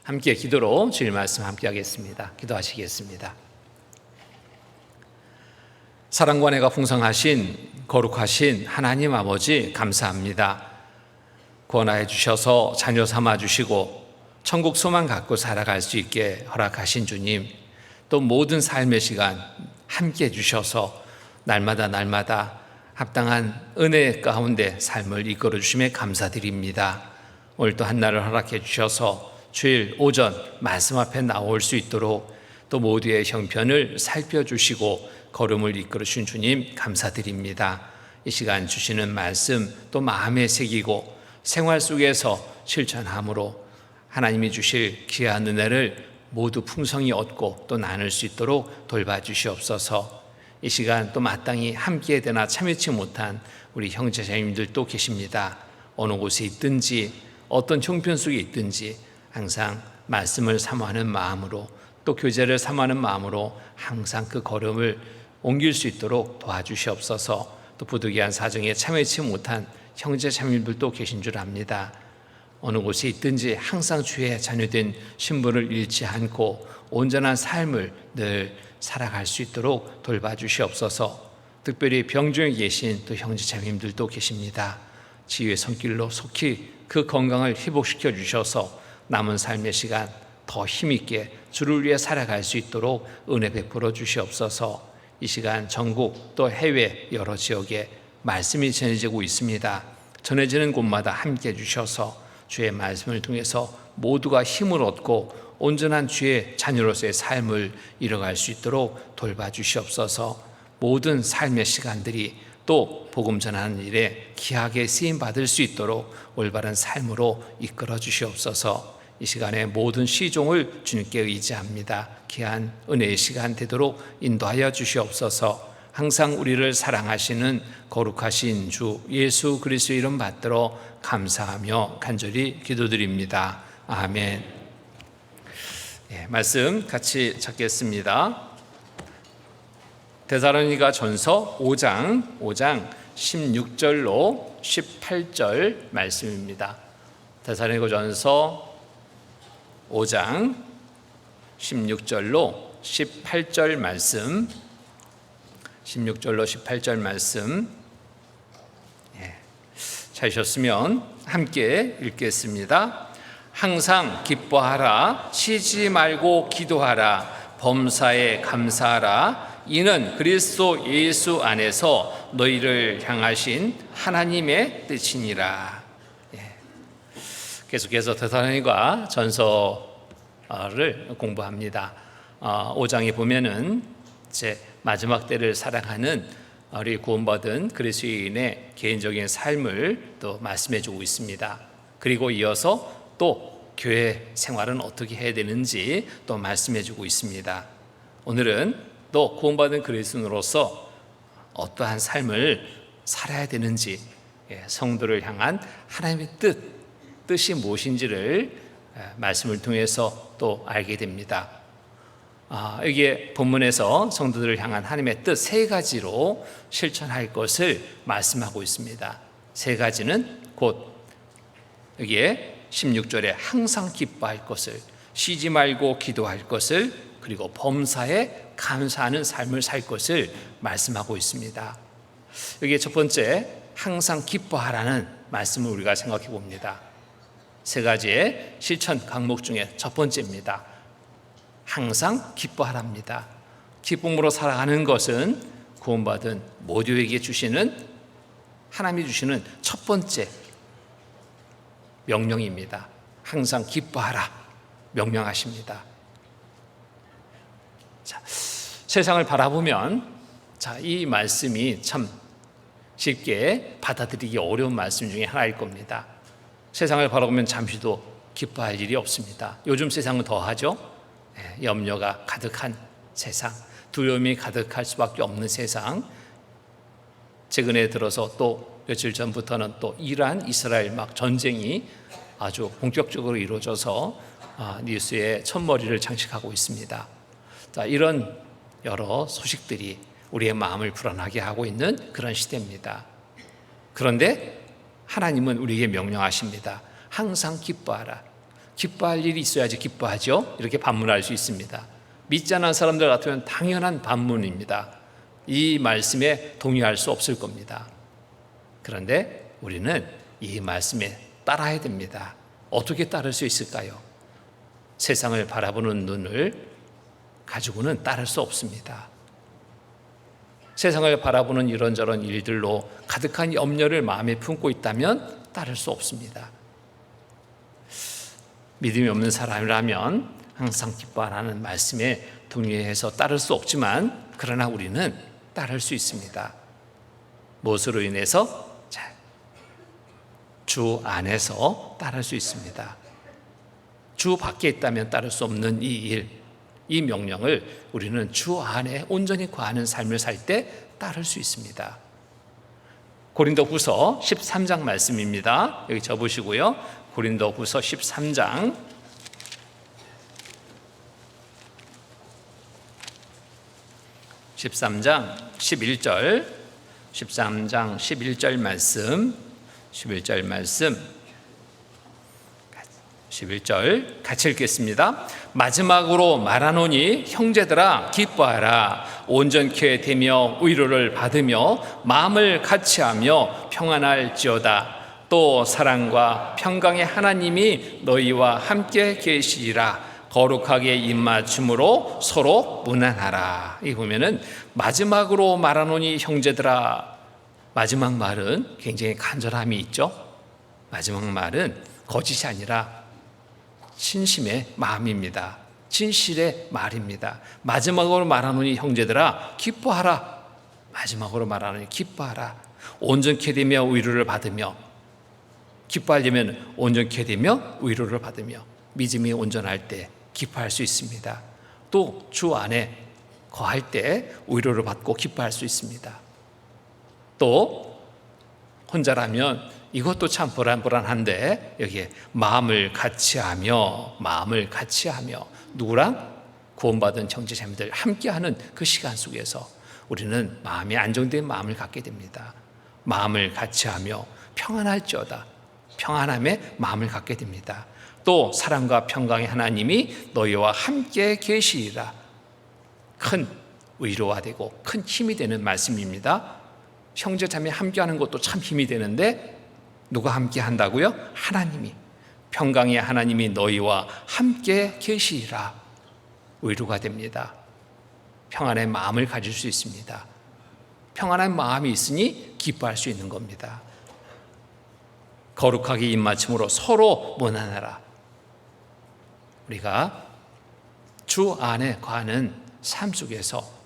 함께 기도로 주일 말씀 함께 하겠습니다. 기도하시겠습니다. 사랑과 은혜가 풍성하신 거룩하신 하나님 아버지 감사합니다. 구원하여 주셔서 자녀 삼아 주시고 천국 소망 갖고 살아갈 수 있게 허락하신 주님, 또 모든 삶의 시간 함께 해 주셔서 날마다 합당한 은혜 가운데 삶을 이끌어 주심에 감사드립니다. 오늘도 한날을 허락해 주셔서 주일 오전 말씀 앞에 나올 수 있도록 또 모두의 형편을 살펴주시고 걸음을 이끌어 주신 주님 감사드립니다. 이 시간 주시는 말씀 또 마음에 새기고 생활 속에서 실천함으로 하나님이 주실 귀한 은혜를 모두 풍성히 얻고 또 나눌 수 있도록 돌봐주시옵소서. 이 시간 또 마땅히 함께 되나 참여치 못한 우리 형제자매님들도 계십니다. 어느 곳에 있든지 어떤 형편 속에 있든지 항상 말씀을 사모하는 마음으로 또 교제를 사모하는 마음으로 항상 그 걸음을 옮길 수 있도록 도와주시옵소서. 또 부득이한 사정에 참여치 못한 형제자매님들도 계신 줄 압니다. 어느 곳에 있든지 항상 주의 자녀된 신분을 잃지 않고 온전한 삶을 늘 살아갈 수 있도록 돌봐주시옵소서. 특별히 병중에 계신 또 형제자매님들도 계십니다. 지혜의 손길로 속히 그 건강을 회복시켜 주셔서 남은 삶의 시간 더 힘있게 주를 위해 살아갈 수 있도록 은혜 베풀어 주시옵소서. 이 시간 전국 또 해외 여러 지역에 말씀이 전해지고 있습니다. 전해지는 곳마다 함께 해주셔서 주의 말씀을 통해서 모두가 힘을 얻고 온전한 주의 자녀로서의 삶을 이뤄갈 수 있도록 돌봐주시옵소서. 모든 삶의 시간들이 또 복음 전하는 일에 귀하게 쓰임받을 수 있도록 올바른 삶으로 이끌어 주시옵소서. 이 시간에 모든 시종을 주님께 의지합니다. 귀한 은혜의 시간 되도록 인도하여 주시옵소서. 항상 우리를 사랑하시는 거룩하신 주 예수 그리스도의 이름 받들어 감사하며 간절히 기도드립니다. 아멘. 말씀 같이 찾겠습니다. 데살로니가 전서 5장 16절로 18절 말씀입니다. 데살로니가 전서 5장 16절로 18절 말씀, 16절로 18절 말씀 찾으셨으면 함께 읽겠습니다. 항상 기뻐하라, 쉬지 말고 기도하라, 범사에 감사하라. 이는 그리스도 예수 안에서 너희를 향하신 하나님의 뜻이니라. 계속해서 데살로니가 전서를 공부합니다. 5장에 보면은 이제 마지막 때를 살아가는 우리 구원받은 그리스도인의 개인적인 삶을 또 말씀해주고 있습니다. 그리고 이어서 또 교회 생활은 어떻게 해야 되는지 또 말씀해주고 있습니다. 오늘은 또 구원받은 그리스도인으로서 어떠한 삶을 살아야 되는지, 성도를 향한 하나님의 뜻이 무엇인지를 말씀을 통해서 또 알게 됩니다. 여기에 본문에서 성도들을 향한 하나님의 뜻 세 가지로 실천할 것을 말씀하고 있습니다. 세 가지는 곧 여기에 16절에 항상 기뻐할 것을, 쉬지 말고 기도할 것을, 그리고 범사에 감사하는 삶을 살 것을 말씀하고 있습니다. 여기에 첫 번째 항상 기뻐하라는 말씀을 우리가 생각해 봅니다. 세 가지의 실천 강목 중에 첫 번째입니다. 항상 기뻐하랍니다. 기쁨으로 살아가는 것은 구원받은 모두에게 주시는, 하나님이 주시는 첫 번째 명령입니다. 항상 기뻐하라 명령하십니다. 자, 세상을 바라보면 이 말씀이 참 쉽게 받아들이기 어려운 말씀 중에 하나일 겁니다. 세상을 바라보면 잠시도 기뻐할 일이 없습니다. 요즘 세상은 더하죠. 염려가 가득한 세상, 두려움이 가득할 수밖에 없는 세상. 최근에 들어서 또 며칠 전부터는 또 이란, 이스라엘 막 전쟁이 아주 본격적으로 이루어져서 뉴스에 첫머리를 장식하고 있습니다. 자, 이런 여러 소식들이 우리의 마음을 불안하게 하고 있는 그런 시대입니다. 그런데 하나님은 우리에게 명령하십니다. 항상 기뻐하라. 기뻐할 일이 있어야지 기뻐하죠. 이렇게 반문할 수 있습니다. 믿지 않는 사람들 같으면 당연한 반문입니다. 이 말씀에 동의할 수 없을 겁니다. 그런데 우리는 이 말씀에 따라야 됩니다. 어떻게 따를 수 있을까요? 세상을 바라보는 눈을 가지고는 따를 수 없습니다. 세상을 바라보는 이런저런 일들로 가득한 염려를 마음에 품고 있다면 따를 수 없습니다. 믿음이 없는 사람이라면 항상 기뻐하라는 말씀에 동의해서 따를 수 없지만, 그러나 우리는 따를 수 있습니다. 무엇으로 인해서? 주 안에서 따를 수 있습니다. 주 밖에 있다면 따를 수 없는 이 일, 이 명령을 우리는 주 안에 온전히 거하는 삶을 살 때 따를 수 있습니다. 고린도후서 13장 말씀입니다. 여기 접으시고요. 고린도후서 13장 11절 13장 11절 말씀 11절 같이 읽겠습니다. 마지막으로 말하노니 형제들아 기뻐하라. 온전케 되며 위로를 받으며 마음을 같이하며 평안할지어다. 또 사랑과 평강의 하나님이 너희와 함께 계시리라. 거룩하게 입맞춤으로 서로 무난하라. 이 보면은 마지막으로 말하노니 형제들아, 마지막 말은 굉장히 간절함이 있죠. 마지막 말은 거짓이 아니라 진심의 마음입니다. 진실의 말입니다. 마지막으로 말하노니 형제들아 기뻐하라. 마지막으로 말하노니 기뻐하라. 온전케 되며 위로를 받으며, 기뻐하려면 온전케 되며 위로를 받으며, 믿음이 온전할 때 기뻐할 수 있습니다. 또 주 안에 거할 때 위로를 받고 기뻐할 수 있습니다. 또 혼자라면 이것도 참 불안한데 여기에 마음을 같이하며 누구랑? 구원받은 형제자매들 함께하는 그 시간 속에서 우리는 마음이 안정된 마음을 갖게 됩니다. 마음을 같이하며 평안할지어다. 평안함에 마음을 갖게 됩니다. 또 사랑과 평강의 하나님이 너희와 함께 계시리라. 큰 위로가 되고 큰 힘이 되는 말씀입니다. 형제자매 함께하는 것도 참 힘이 되는데 누가 함께 한다고요? 하나님이, 평강의 하나님이 너희와 함께 계시리라. 위로가 됩니다. 평안의 마음을 가질 수 있습니다. 평안한 마음이 있으니 기뻐할 수 있는 겁니다. 거룩하게 입맞춤으로 서로 무난하라. 우리가 주 안에 거하는 삶 속에서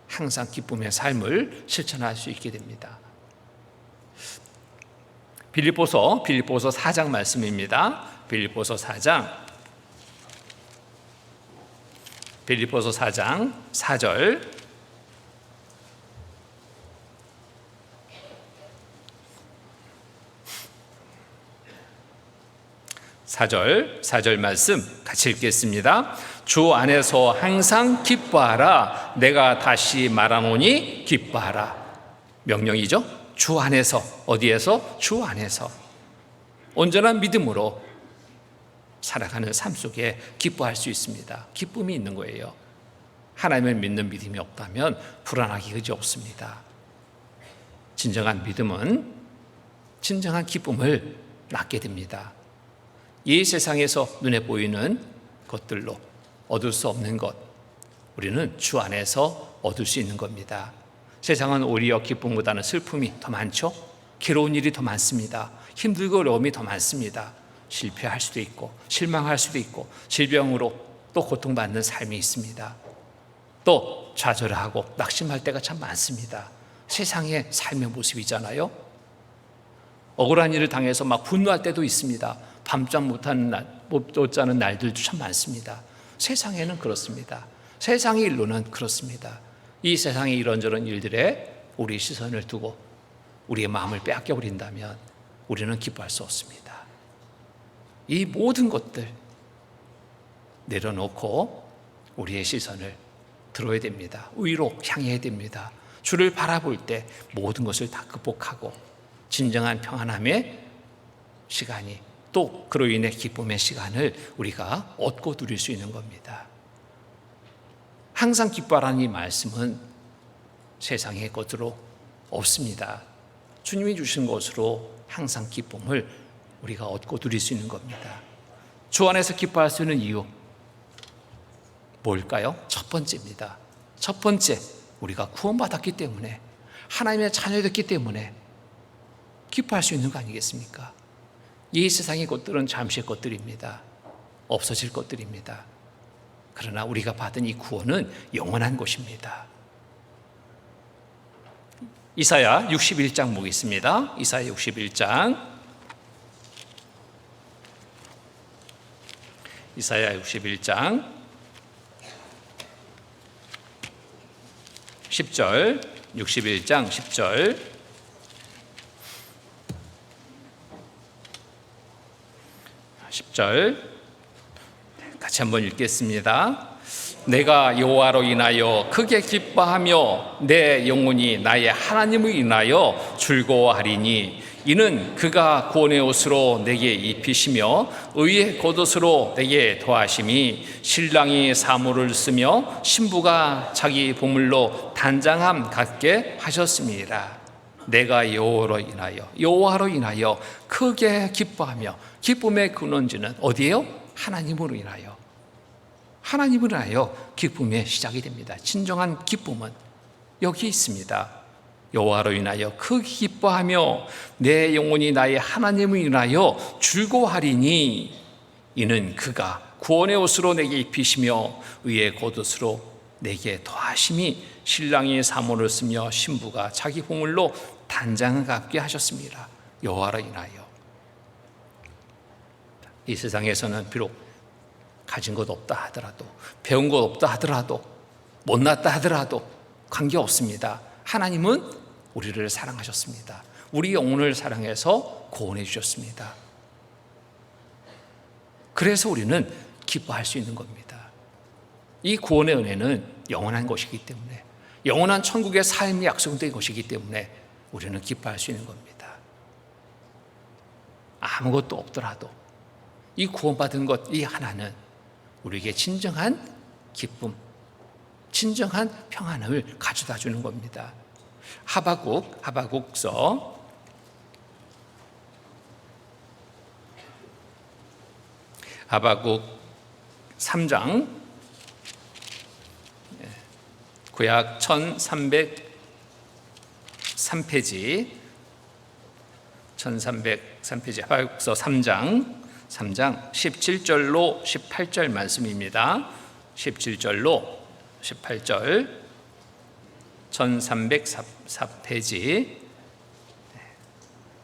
항상 기쁨의 삶을 실천할 수 있게 됩니다. 빌립보서 4장 말씀입니다. 빌립보서 4장 4절 4절 말씀 같이 읽겠습니다. 주 안에서 항상 기뻐하라. 내가 다시 말하노니 기뻐하라. 명령이죠. 주 안에서, 어디에서? 주 안에서 온전한 믿음으로 살아가는 삶 속에 기뻐할 수 있습니다. 기쁨이 있는 거예요. 하나님을 믿는 믿음이 없다면 불안하기 그지 없습니다. 진정한 믿음은 진정한 기쁨을 낳게 됩니다. 이 세상에서 눈에 보이는 것들로 얻을 수 없는 것, 우리는 주 안에서 얻을 수 있는 겁니다. 세상은 오히려 기쁨보다는 슬픔이 더 많죠. 괴로운 일이 더 많습니다. 힘들고 어려움이 더 많습니다. 실패할 수도 있고 실망할 수도 있고 질병으로 또 고통받는 삶이 있습니다. 또 좌절하고 낙심할 때가 참 많습니다. 세상의 삶의 모습이잖아요. 억울한 일을 당해서 막 분노할 때도 있습니다. 밤잠 못 자는 날들도 참 많습니다. 세상에는 그렇습니다. 세상의 일로는 그렇습니다. 이 세상의 이런저런 일들에 우리의 시선을 두고 우리의 마음을 빼앗겨 버린다면 우리는 기뻐할 수 없습니다. 이 모든 것들 내려놓고 우리의 시선을 들어야 됩니다. 위로 향해야 됩니다. 주를 바라볼 때 모든 것을 다 극복하고 진정한 평안함의 시간이 또 그로 인해 기쁨의 시간을 우리가 얻고 누릴 수 있는 겁니다. 항상 기뻐하라는 이 말씀은 세상의 것으로 없습니다. 주님이 주신 것으로 항상 기쁨을 우리가 얻고 누릴 수 있는 겁니다. 주 안에서 기뻐할 수 있는 이유 뭘까요? 첫 번째입니다. 첫 번째, 우리가 구원받았기 때문에, 하나님의 자녀였기 때문에 기뻐할 수 있는 거 아니겠습니까? 이 세상의 것들은 잠시의 것들입니다. 없어질 것들입니다. 그러나 우리가 받은 이 구원은 영원한 것입니다. 이사야 61장 보겠습니다. 이사야 61장. 이사야 61장 10절, 61장 10절. 같이 한번 읽겠습니다. 내가 여호와로 인하여 크게 기뻐하며 내 영혼이 나의 하나님을 인하여 즐거워하리니 이는 그가 구원의 옷으로 내게 입히시며 의의 겉옷으로 내게 더하심이 신랑이 사모를 쓰며 신부가 자기 보물로 단장함 같게 하셨습니다. 내가 여호와로 인하여 크게 기뻐하며, 기쁨의 근원지는 어디예요? 하나님으로 인하여. 하나님을 인하여 기쁨의 시작이 됩니다. 진정한 기쁨은 여기 있습니다. 여호와로 인하여 크게 기뻐하며 내 영혼이 나의 하나님을 인하여 즐거워하리니 이는 그가 구원의 옷으로 내게 입히시며 의의 겉옷으로 내게 더하심이 신랑이 사모를 쓰며 신부가 자기 보물로 단장을 갖게 하셨습니다. 여호와로 인하여. 이 세상에서는 비록 가진 것 없다 하더라도, 배운 것 없다 하더라도, 못났다 하더라도 관계없습니다. 하나님은 우리를 사랑하셨습니다. 우리 영혼을 사랑해서 구원해 주셨습니다. 그래서 우리는 기뻐할 수 있는 겁니다. 이 구원의 은혜는 영원한 것이기 때문에, 영원한 천국의 삶이 약속된 것이기 때문에 우리는 기뻐할 수 있는 겁니다. 아무것도 없더라도 이 구원받은 것 이 하나는 우리에게 진정한 기쁨, 진정한 평안을 가져다 주는 겁니다. 하바국서 3장, 구약 1303페이지, 1303페이지 하바국서 3장 17절로 18절 말씀입니다. 17절로 18절, 1304페이지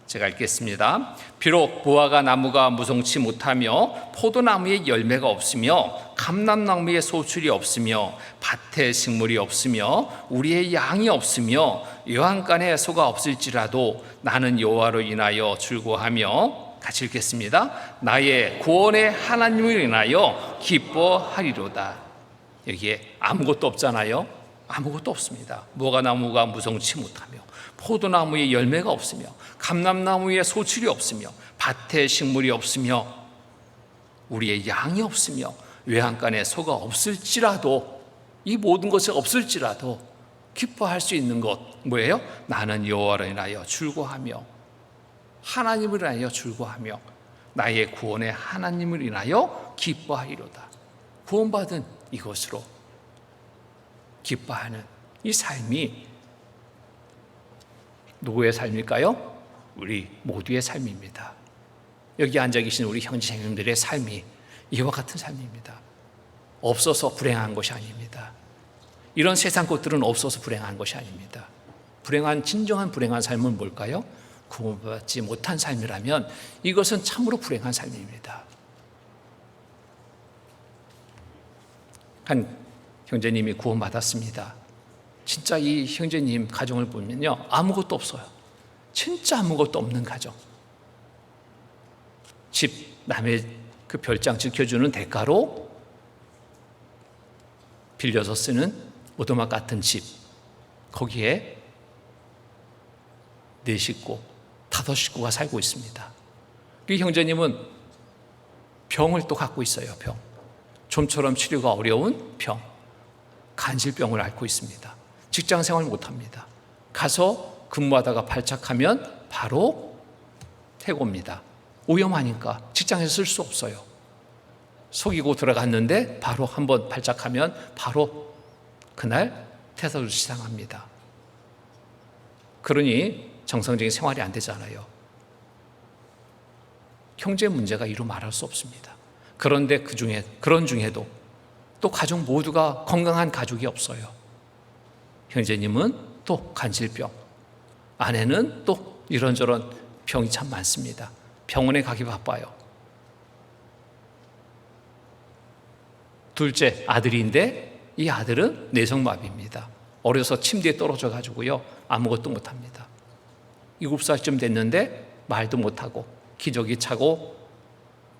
제가 읽겠습니다. 비록 무화과 나무가 무성치 못하며 포도나무에 열매가 없으며 감람나무에 소출이 없으며 밭에 식물이 없으며 우리의 양이 없으며 여한간에 소가 없을지라도 나는 여호와로 인하여 즐거워하며, 같이 읽겠습니다. 나의 구원의 하나님을 인하여 기뻐하리로다. 여기에 아무것도 없잖아요. 아무것도 없습니다. 무화과나무가 무성치 못하며 포도나무에 열매가 없으며 감람나무에 소출이 없으며 밭에 식물이 없으며 우리의 양이 없으며 외양간에 소가 없을지라도, 이 모든 것이 없을지라도 기뻐할 수 있는 것 뭐예요? 나는 여호와로 인하여 즐거워하며, 하나님을 인하여 즐거워하며 나의 구원의 하나님을 인하여 기뻐하리로다. 구원받은 이것으로 기뻐하는 이 삶이 누구의 삶일까요? 우리 모두의 삶입니다. 여기 앉아 계신 우리 형제자매님들의 삶이 이와 같은 삶입니다. 없어서 불행한 것이 아닙니다. 이런 세상 것들은 없어서 불행한 것이 아닙니다. 진정한 불행한 삶은 뭘까요? 구원받지 못한 삶이라면 이것은 참으로 불행한 삶입니다. 한 형제님이 구원받았습니다. 진짜 이 형제님 가정을 보면요, 아무것도 없어요. 진짜 아무것도 없는 가정. 집, 남의 그 별장 지켜주는 대가로 빌려서 쓰는 오두막 같은 집, 거기에 4식구, 5식구가 살고 있습니다. 이 형제님은 병을 또 갖고 있어요. 병. 좀처럼 치료가 어려운 병. 간질병을 앓고 있습니다. 직장 생활 못합니다. 가서 근무하다가 발작하면 바로 해고입니다. 오염하니까 직장에서 쓸 수 없어요. 속이고 들어갔는데 바로 한번 발작하면 바로 그날 퇴사로 시상합니다. 그러니 정상적인 생활이 안 되잖아요. 경제 문제가 이루 말할 수 없습니다. 그런데 그런 중에도 또 가족 모두가 건강한 가족이 없어요. 형제님은 또 간질병, 아내는 또 이런저런 병이 참 많습니다. 병원에 가기 바빠요. 둘째 아들인데 이 아들은 뇌성마비입니다. 어려서 침대에 떨어져 가지고요 아무것도 못합니다. 7살쯤 됐는데 말도 못하고 기저귀 차고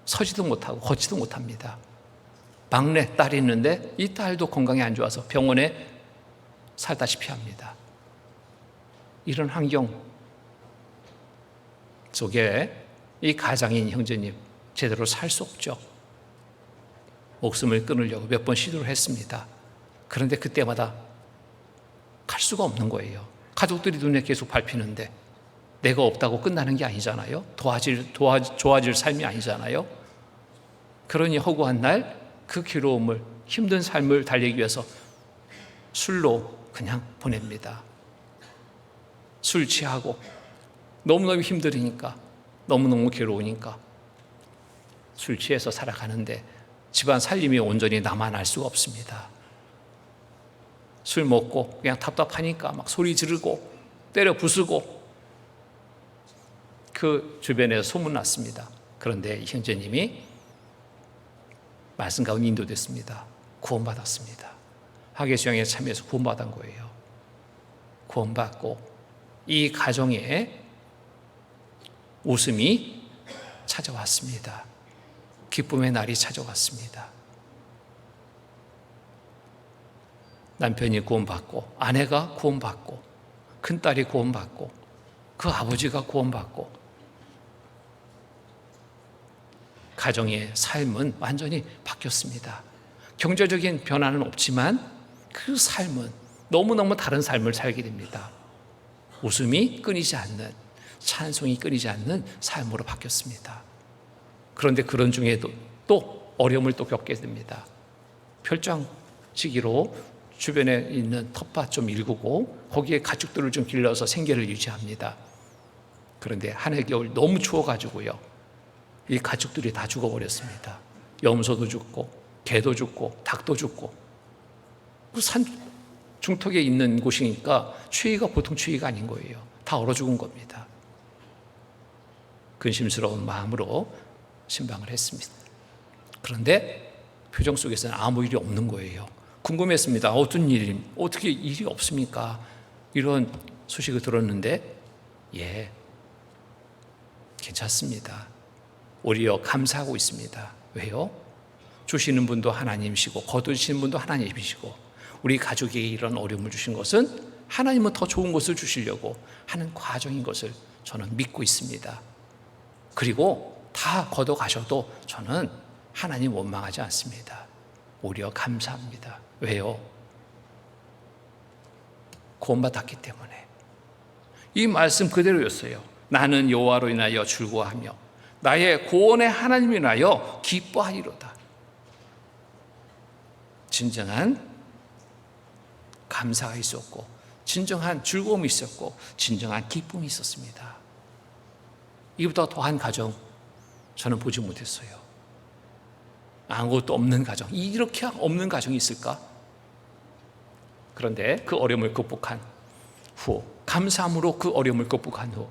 서지도 못하고 걷지도 못합니다. 막내 딸이 있는데 이 딸도 건강이 안 좋아서 병원에 살다시피 합니다. 이런 환경 속에 이 가장인 형제님 제대로 살 수 없죠. 목숨을 끊으려고 몇 번 시도를 했습니다. 그런데 그때마다 갈 수가 없는 거예요. 가족들이 눈에 계속 밟히는데 내가 없다고 끝나는 게 아니잖아요. 좋아질 삶이 아니잖아요. 그러니 허구한 날 그 괴로움을, 힘든 삶을 달리기 위해서 술로 그냥 보냅니다. 술 취하고 너무너무 힘들으니까, 너무너무 괴로우니까 술 취해서 살아가는데 집안 살림이 온전히 나만 알 수가 없습니다. 술 먹고 그냥 답답하니까 막 소리 지르고 때려 부수고 그 주변에서 소문났습니다. 그런데 이 형제님이 말씀 가운데 인도됐습니다. 구원받았습니다. 학예수양에 참여해서 구원받은 거예요. 구원받고 이 가정에 웃음이 찾아왔습니다. 기쁨의 날이 찾아왔습니다. 남편이 구원받고 아내가 구원받고 큰딸이 구원받고 그 아버지가 구원받고 가정의 삶은 완전히 바뀌었습니다. 경제적인 변화는 없지만 그 삶은 너무너무 다른 삶을 살게 됩니다. 웃음이 끊이지 않는, 찬송이 끊이지 않는 삶으로 바뀌었습니다. 그런데 그런 중에도 또 어려움을 또 겪게 됩니다. 별장 시기로 주변에 있는 텃밭 좀 일구고 거기에 가축들을 좀 길러서 생계를 유지합니다. 그런데 한 해 겨울 너무 추워가지고요 이 가축들이 다 죽어버렸습니다. 염소도 죽고 개도 죽고 닭도 죽고 그 산 중턱에 있는 곳이니까 추위가 보통 추위가 아닌 거예요. 다 얼어 죽은 겁니다. 근심스러운 마음으로 신방을 했습니다. 그런데 표정 속에서는 아무 일이 없는 거예요. 궁금했습니다. 어떤 일이, 어떻게 일이 없습니까? 이런 소식을 들었는데 괜찮습니다. 오히려 감사하고 있습니다. 왜요? 주시는 분도 하나님이시고 거두시는 분도 하나님이시고 우리 가족에게 이런 어려움을 주신 것은 하나님은 더 좋은 것을 주시려고 하는 과정인 것을 저는 믿고 있습니다. 그리고 다 걷어가셔도 저는 하나님 원망하지 않습니다. 오히려 감사합니다. 왜요? 구원받았기 때문에. 이 말씀 그대로였어요. 나는 여호와로 인하여 즐거워하며 나의 구원의 하나님을 인하여 기뻐하리로다. 진정한 감사가 있었고 진정한 즐거움이 있었고 진정한 기쁨이 있었습니다. 이보다 더한 가정 저는 보지 못했어요. 아무것도 없는 가정, 이렇게 없는 가정이 있을까? 그런데 그 어려움을 극복한 후, 감사함으로 그 어려움을 극복한 후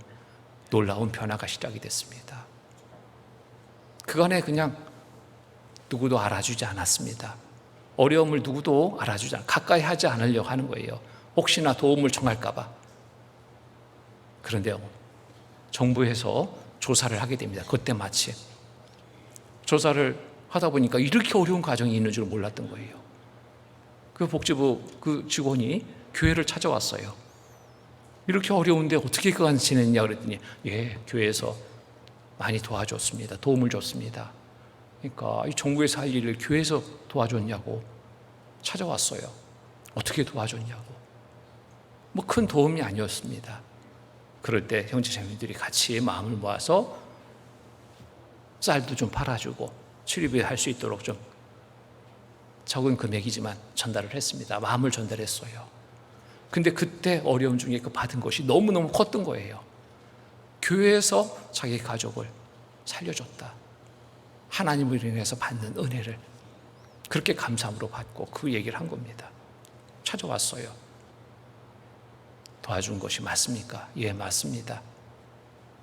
놀라운 변화가 시작이 됐습니다. 그간에 그냥 누구도 알아주지 않았습니다. 어려움을 누구도 알아주지 않아 가까이 하지 않으려고 하는 거예요. 혹시나 도움을 청할까 봐. 그런데 정부에서 조사를 하게 됩니다. 그때 마침 조사를 하다 보니까 이렇게 어려운 가정이 있는 줄 몰랐던 거예요. 그 복지부 그 직원이 교회를 찾아왔어요. 이렇게 어려운데 어떻게 그간 지냈냐 그랬더니 교회에서 많이 도와줬습니다. 도움을 줬습니다. 그러니까 이 종부에서 할 일을 교회에서 도와줬냐고 찾아왔어요. 어떻게 도와줬냐고. 뭐 큰 도움이 아니었습니다. 그럴 때 형제자매들이 같이 마음을 모아서 쌀도 좀 팔아주고 출입을 할 수 있도록 좀 적은 금액이지만 전달을 했습니다. 마음을 전달했어요. 근데 그때 어려움 중에 그 받은 것이 너무너무 컸던 거예요. 교회에서 자기 가족을 살려줬다. 하나님을 인해서 받는 은혜를 그렇게 감사함으로 받고 그 얘기를 한 겁니다. 찾아왔어요. 도와준 것이 맞습니까? 예, 맞습니다.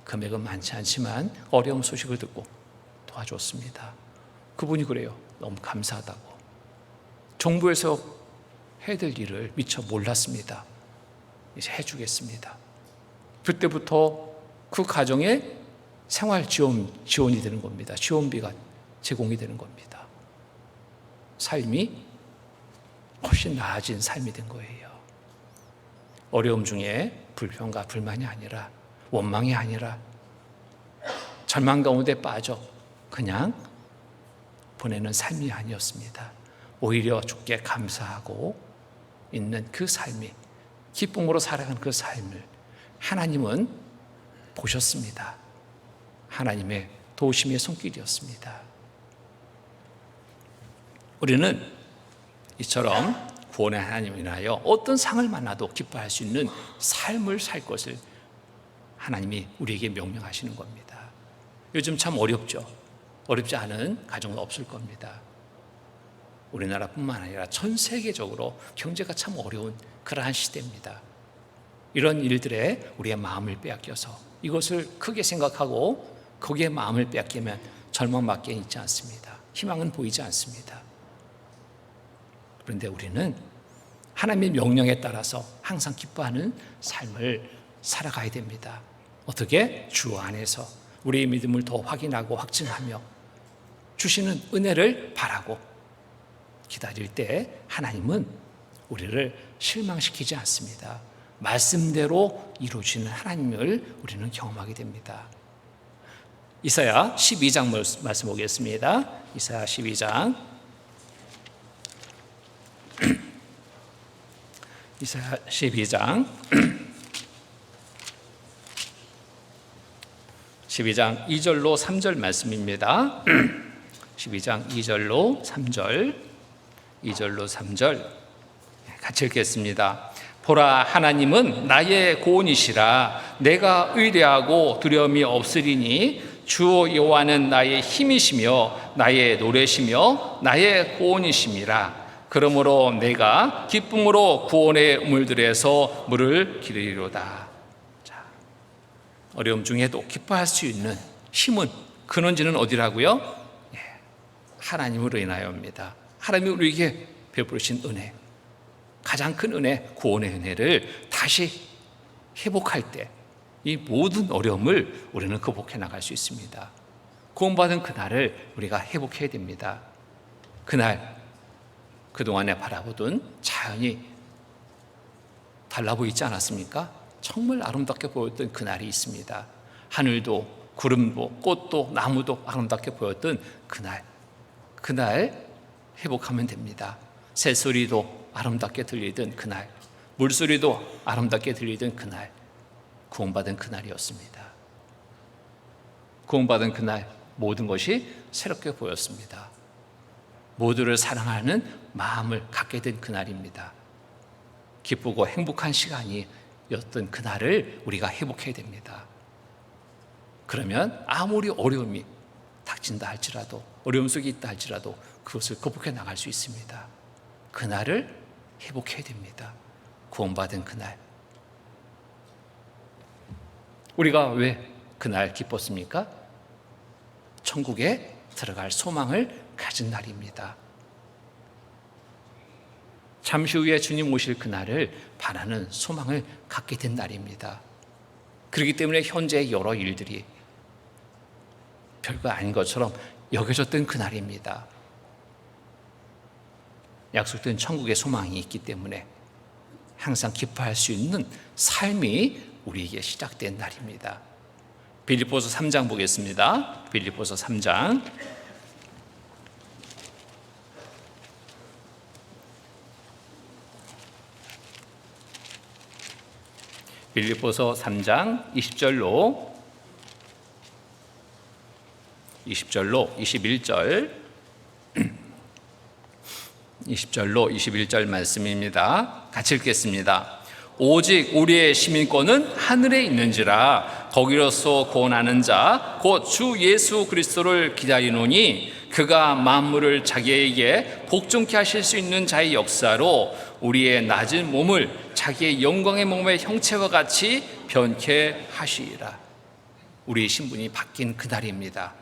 금액은 많지 않지만 어려운 소식을 듣고 도와줬습니다. 그분이 그래요. 너무 감사하다고. 정부에서 해야 될 일을 미처 몰랐습니다. 이제 해주겠습니다. 그때부터 그 가정에 생활 지원이 되는 겁니다. 지원비가 제공이 되는 겁니다. 삶이 훨씬 나아진 삶이 된 거예요. 어려움 중에 불평과 불만이 아니라, 원망이 아니라, 절망 가운데 빠져 그냥 보내는 삶이 아니었습니다. 오히려 주께 감사하고 있는 그 삶이, 기쁨으로 살아가는 그 삶을 하나님은 보셨습니다. 하나님의 도우심의 손길이었습니다. 우리는 이처럼 구원의 하나님을 인하여 어떤 상을 만나도 기뻐할 수 있는 삶을 살 것을 하나님이 우리에게 명령하시는 겁니다. 요즘 참 어렵죠. 어렵지 않은 가정은 없을 겁니다. 우리나라뿐만 아니라 전 세계적으로 경제가 참 어려운 그러한 시대입니다. 이런 일들에 우리의 마음을 빼앗겨서 이것을 크게 생각하고 거기에 마음을 빼앗기면 절망밖에 있지 않습니다. 희망은 보이지 않습니다. 그런데 우리는 하나님의 명령에 따라서 항상 기뻐하는 삶을 살아가야 됩니다. 어떻게? 주 안에서 우리의 믿음을 더 확인하고 확증하며 주시는 은혜를 바라고 기다릴 때 하나님은 우리를 실망시키지 않습니다. 말씀대로 이루어지는 하나님을 우리는 경험하게 됩니다. 이사야 12장 말씀 보겠습니다. 이사야 12장 이사야 12장 2절로 3절 말씀입니다. 12장 2절로 3절 같이 읽겠습니다. 보라, 하나님은 나의 구원이시라. 내가 의뢰하고 두려움이 없으리니 주 여호와는 나의 힘이시며 나의 노래시며 나의 구원이심이라. 그러므로 내가 기쁨으로 구원의 우물들에서 물을 기르리로다. 자, 어려움 중에도 기뻐할 수 있는 힘은, 근원지는 어디라고요? 하나님으로 인하여입니다. 하나님이 우리에게 베푸신 은혜, 가장 큰 은혜, 구원의 은혜를 다시 회복할 때 이 모든 어려움을 우리는 극복해 나갈 수 있습니다. 구원받은 그날을 우리가 회복해야 됩니다. 그날, 그동안에 바라보던 자연이 달라 보이지 않았습니까? 정말 아름답게 보였던 그날이 있습니다. 하늘도, 구름도, 꽃도, 나무도 아름답게 보였던 그날 회복하면 됩니다. 새소리도 아름답게 들리던 그날, 물소리도 아름답게 들리던 그날, 구원받은 그날이었습니다. 구원받은 그날 모든 것이 새롭게 보였습니다. 모두를 사랑하는 마음을 갖게 된 그날입니다. 기쁘고 행복한 시간이었던 그날을 우리가 회복해야 됩니다. 그러면 아무리 어려움이 닥친다 할지라도, 어려움 속에 있다 할지라도 그것을 극복해 나갈 수 있습니다. 그날을 회복해야 됩니다. 구원받은 그날. 우리가 왜 그날 기뻤습니까? 천국에 들어갈 소망을 가진 날입니다. 잠시 후에 주님 오실 그날을 바라는 소망을 갖게 된 날입니다. 그렇기 때문에 현재의 여러 일들이 별거 아닌 것처럼 여겨졌던 그날입니다. 약속된 천국의 소망이 있기 때문에 항상 기뻐할 수 있는 삶이 우리에게 시작된 날입니다. 빌립보서 3장 보겠습니다. 빌립보서 3장 빌립보서 3장 20절로 21절 20절로 21절 말씀입니다. 같이 읽겠습니다. 오직 우리의 시민권은 하늘에 있는지라 거기로서 구원하는 자 곧 주 예수 그리스도를 기다리노니 그가 만물을 자기에게 복종케 하실 수 있는 자의 역사로 우리의 낮은 몸을 자기의 영광의 몸의 형체와 같이 변케 하시리라. 우리의 신분이 바뀐 그날입니다.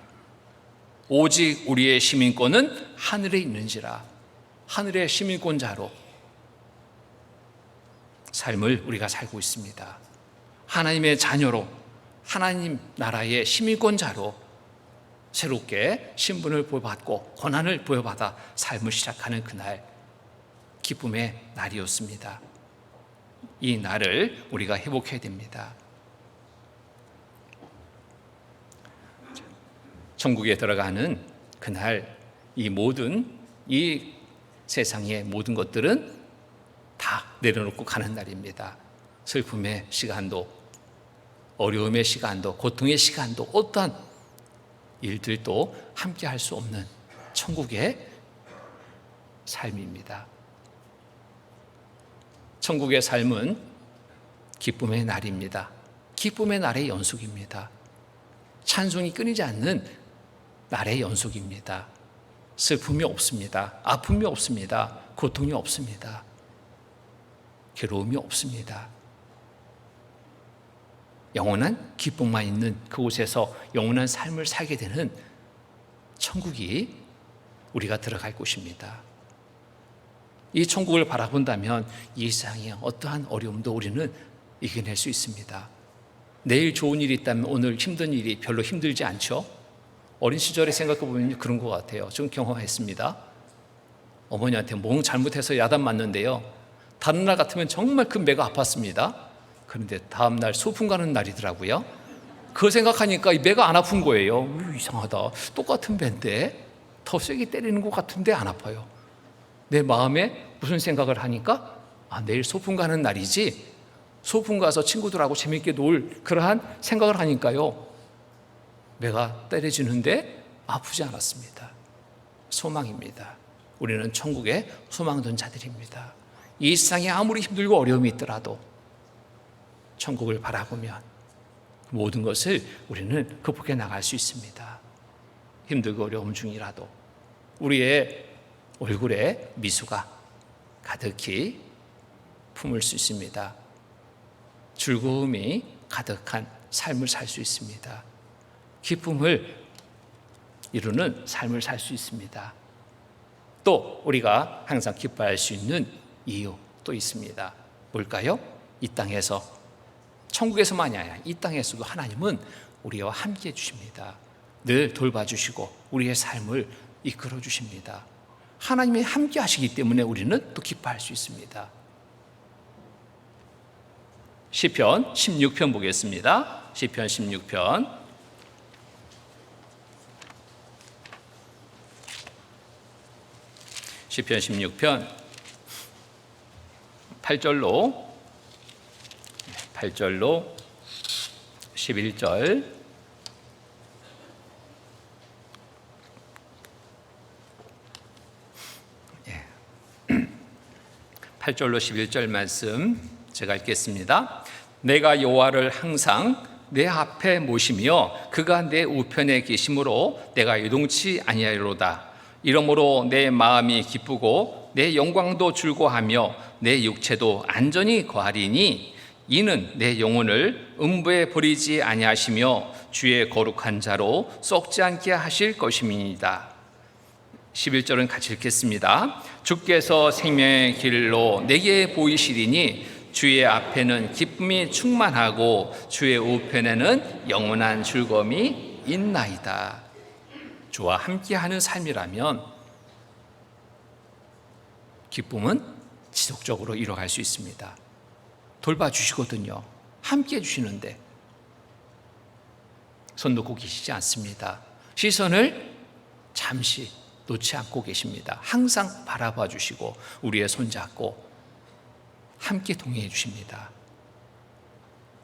오직 우리의 시민권은 하늘에 있는지라. 하늘의 시민권자로 삶을 우리가 살고 있습니다. 하나님의 자녀로, 하나님 나라의 시민권자로 새롭게 신분을 부여받고 권한을 부여받아 삶을 시작하는 그날, 기쁨의 날이었습니다. 이 날을 우리가 회복해야 됩니다. 천국에 들어가는 그날, 이 세상의 모든 것들은 다 내려놓고 가는 날입니다. 슬픔의 시간도, 어려움의 시간도, 고통의 시간도, 어떠한 일들도 함께 할 수 없는 천국의 삶입니다. 천국의 삶은 기쁨의 날입니다. 기쁨의 날의 연속입니다. 찬송이 끊이지 않는 날의 연속입니다. 슬픔이 없습니다. 아픔이 없습니다. 고통이 없습니다. 괴로움이 없습니다. 영원한 기쁨만 있는 그곳에서 영원한 삶을 살게 되는 천국이 우리가 들어갈 곳입니다. 이 천국을 바라본다면 이 세상의 어떠한 어려움도 우리는 이겨낼 수 있습니다. 내일 좋은 일이 있다면 오늘 힘든 일이 별로 힘들지 않죠? 어린 시절에 생각해보면 그런 것 같아요. 좀 경험했습니다. 어머니한테 뭐 잘못해서 야단 맞는데요, 다른 날 같으면 정말 큰 배가 아팠습니다. 그런데 다음 날 소풍 가는 날이더라고요. 그거 생각하니까 이 배가 안 아픈 거예요. 이상하다. 똑같은 배인데 더 세게 때리는 것 같은데 안 아파요. 내 마음에 무슨 생각을 하니까 내일 소풍 가는 날이지, 소풍 가서 친구들하고 재밌게 놀 그러한 생각을 하니까요, 배가 때려지는데 아프지 않았습니다. 소망입니다. 우리는 천국에 소망둔 자들입니다. 이 세상에 아무리 힘들고 어려움이 있더라도 천국을 바라보면 모든 것을 우리는 극복해 나갈 수 있습니다. 힘들고 어려움 중이라도 우리의 얼굴에 미소가 가득히 품을 수 있습니다. 즐거움이 가득한 삶을 살 수 있습니다. 기쁨을 이루는 삶을 살 수 있습니다. 또 우리가 항상 기뻐할 수 있는 이유 또 있습니다. 뭘까요? 이 땅에서, 천국에서만이 아니라 이 땅에서도 하나님은 우리와 함께 해주십니다. 늘 돌봐주시고 우리의 삶을 이끌어 주십니다. 하나님이 함께 하시기 때문에 우리는 또 기뻐할 수 있습니다. 시편 16편 보겠습니다. 시편 16편 시편 16편 8절로 11절 8절로 11절 말씀 제가 읽겠습니다. 내가 여호와를 항상 내 앞에 모시며 그가 내 우편에 계심으로 내가 요동치 아니하리로다. 이러므로 내 마음이 기쁘고 내 영광도 즐거워하며 내 육체도 안전히 거하리니 이는 내 영혼을 음부에 버리지 아니하시며 주의 거룩한 자로 썩지 않게 하실 것임이니이다. 11절은 같이 읽겠습니다. 주께서 생명의 길로 내게 보이시리니 주의 앞에는 기쁨이 충만하고 주의 우편에는 영원한 즐거움이 있나이다. 주와 함께하는 삶이라면 기쁨은 지속적으로 이뤄갈 수 있습니다. 돌봐주시거든요. 함께해 주시는데 손 놓고 계시지 않습니다. 시선을 잠시 놓지 않고 계십니다. 항상 바라봐 주시고 우리의 손잡고 함께 동행해 주십니다.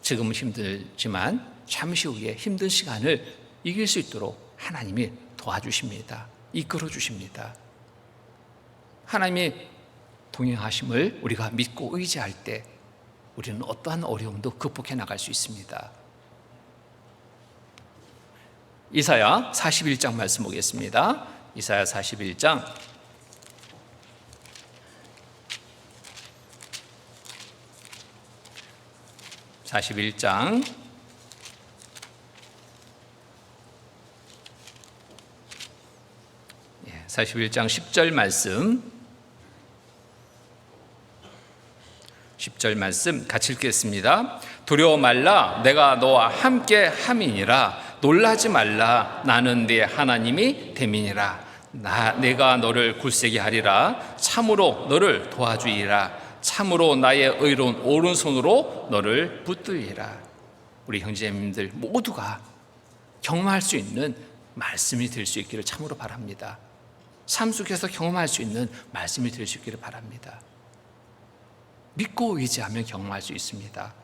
지금은 힘들지만 잠시 후에 힘든 시간을 이길 수 있도록 하나님이 도와주십니다. 이끌어 주십니다. 하나님의 동행하심을 우리가 믿고 의지할 때 우리는 어떠한 어려움도 극복해 나갈 수 있습니다. 이사야 41장 말씀 보겠습니다. 이사야 41장 41장 10절 말씀 10절 말씀 같이 읽겠습니다. 두려워 말라 내가 너와 함께 함이니라. 놀라지 말라 나는 네 하나님이 됨이니라. 내가 너를 굳세게 하리라. 참으로 너를 도와주리라. 참으로 나의 의로운 오른손으로 너를 붙들리라. 우리 형제님들 모두가 경험할 수 있는 말씀이 될 수 있기를 참으로 바랍니다. 삶 속에서 경험할 수 있는 말씀이 될 수 있기를 바랍니다. 믿고 의지하면 경험할 수 있습니다.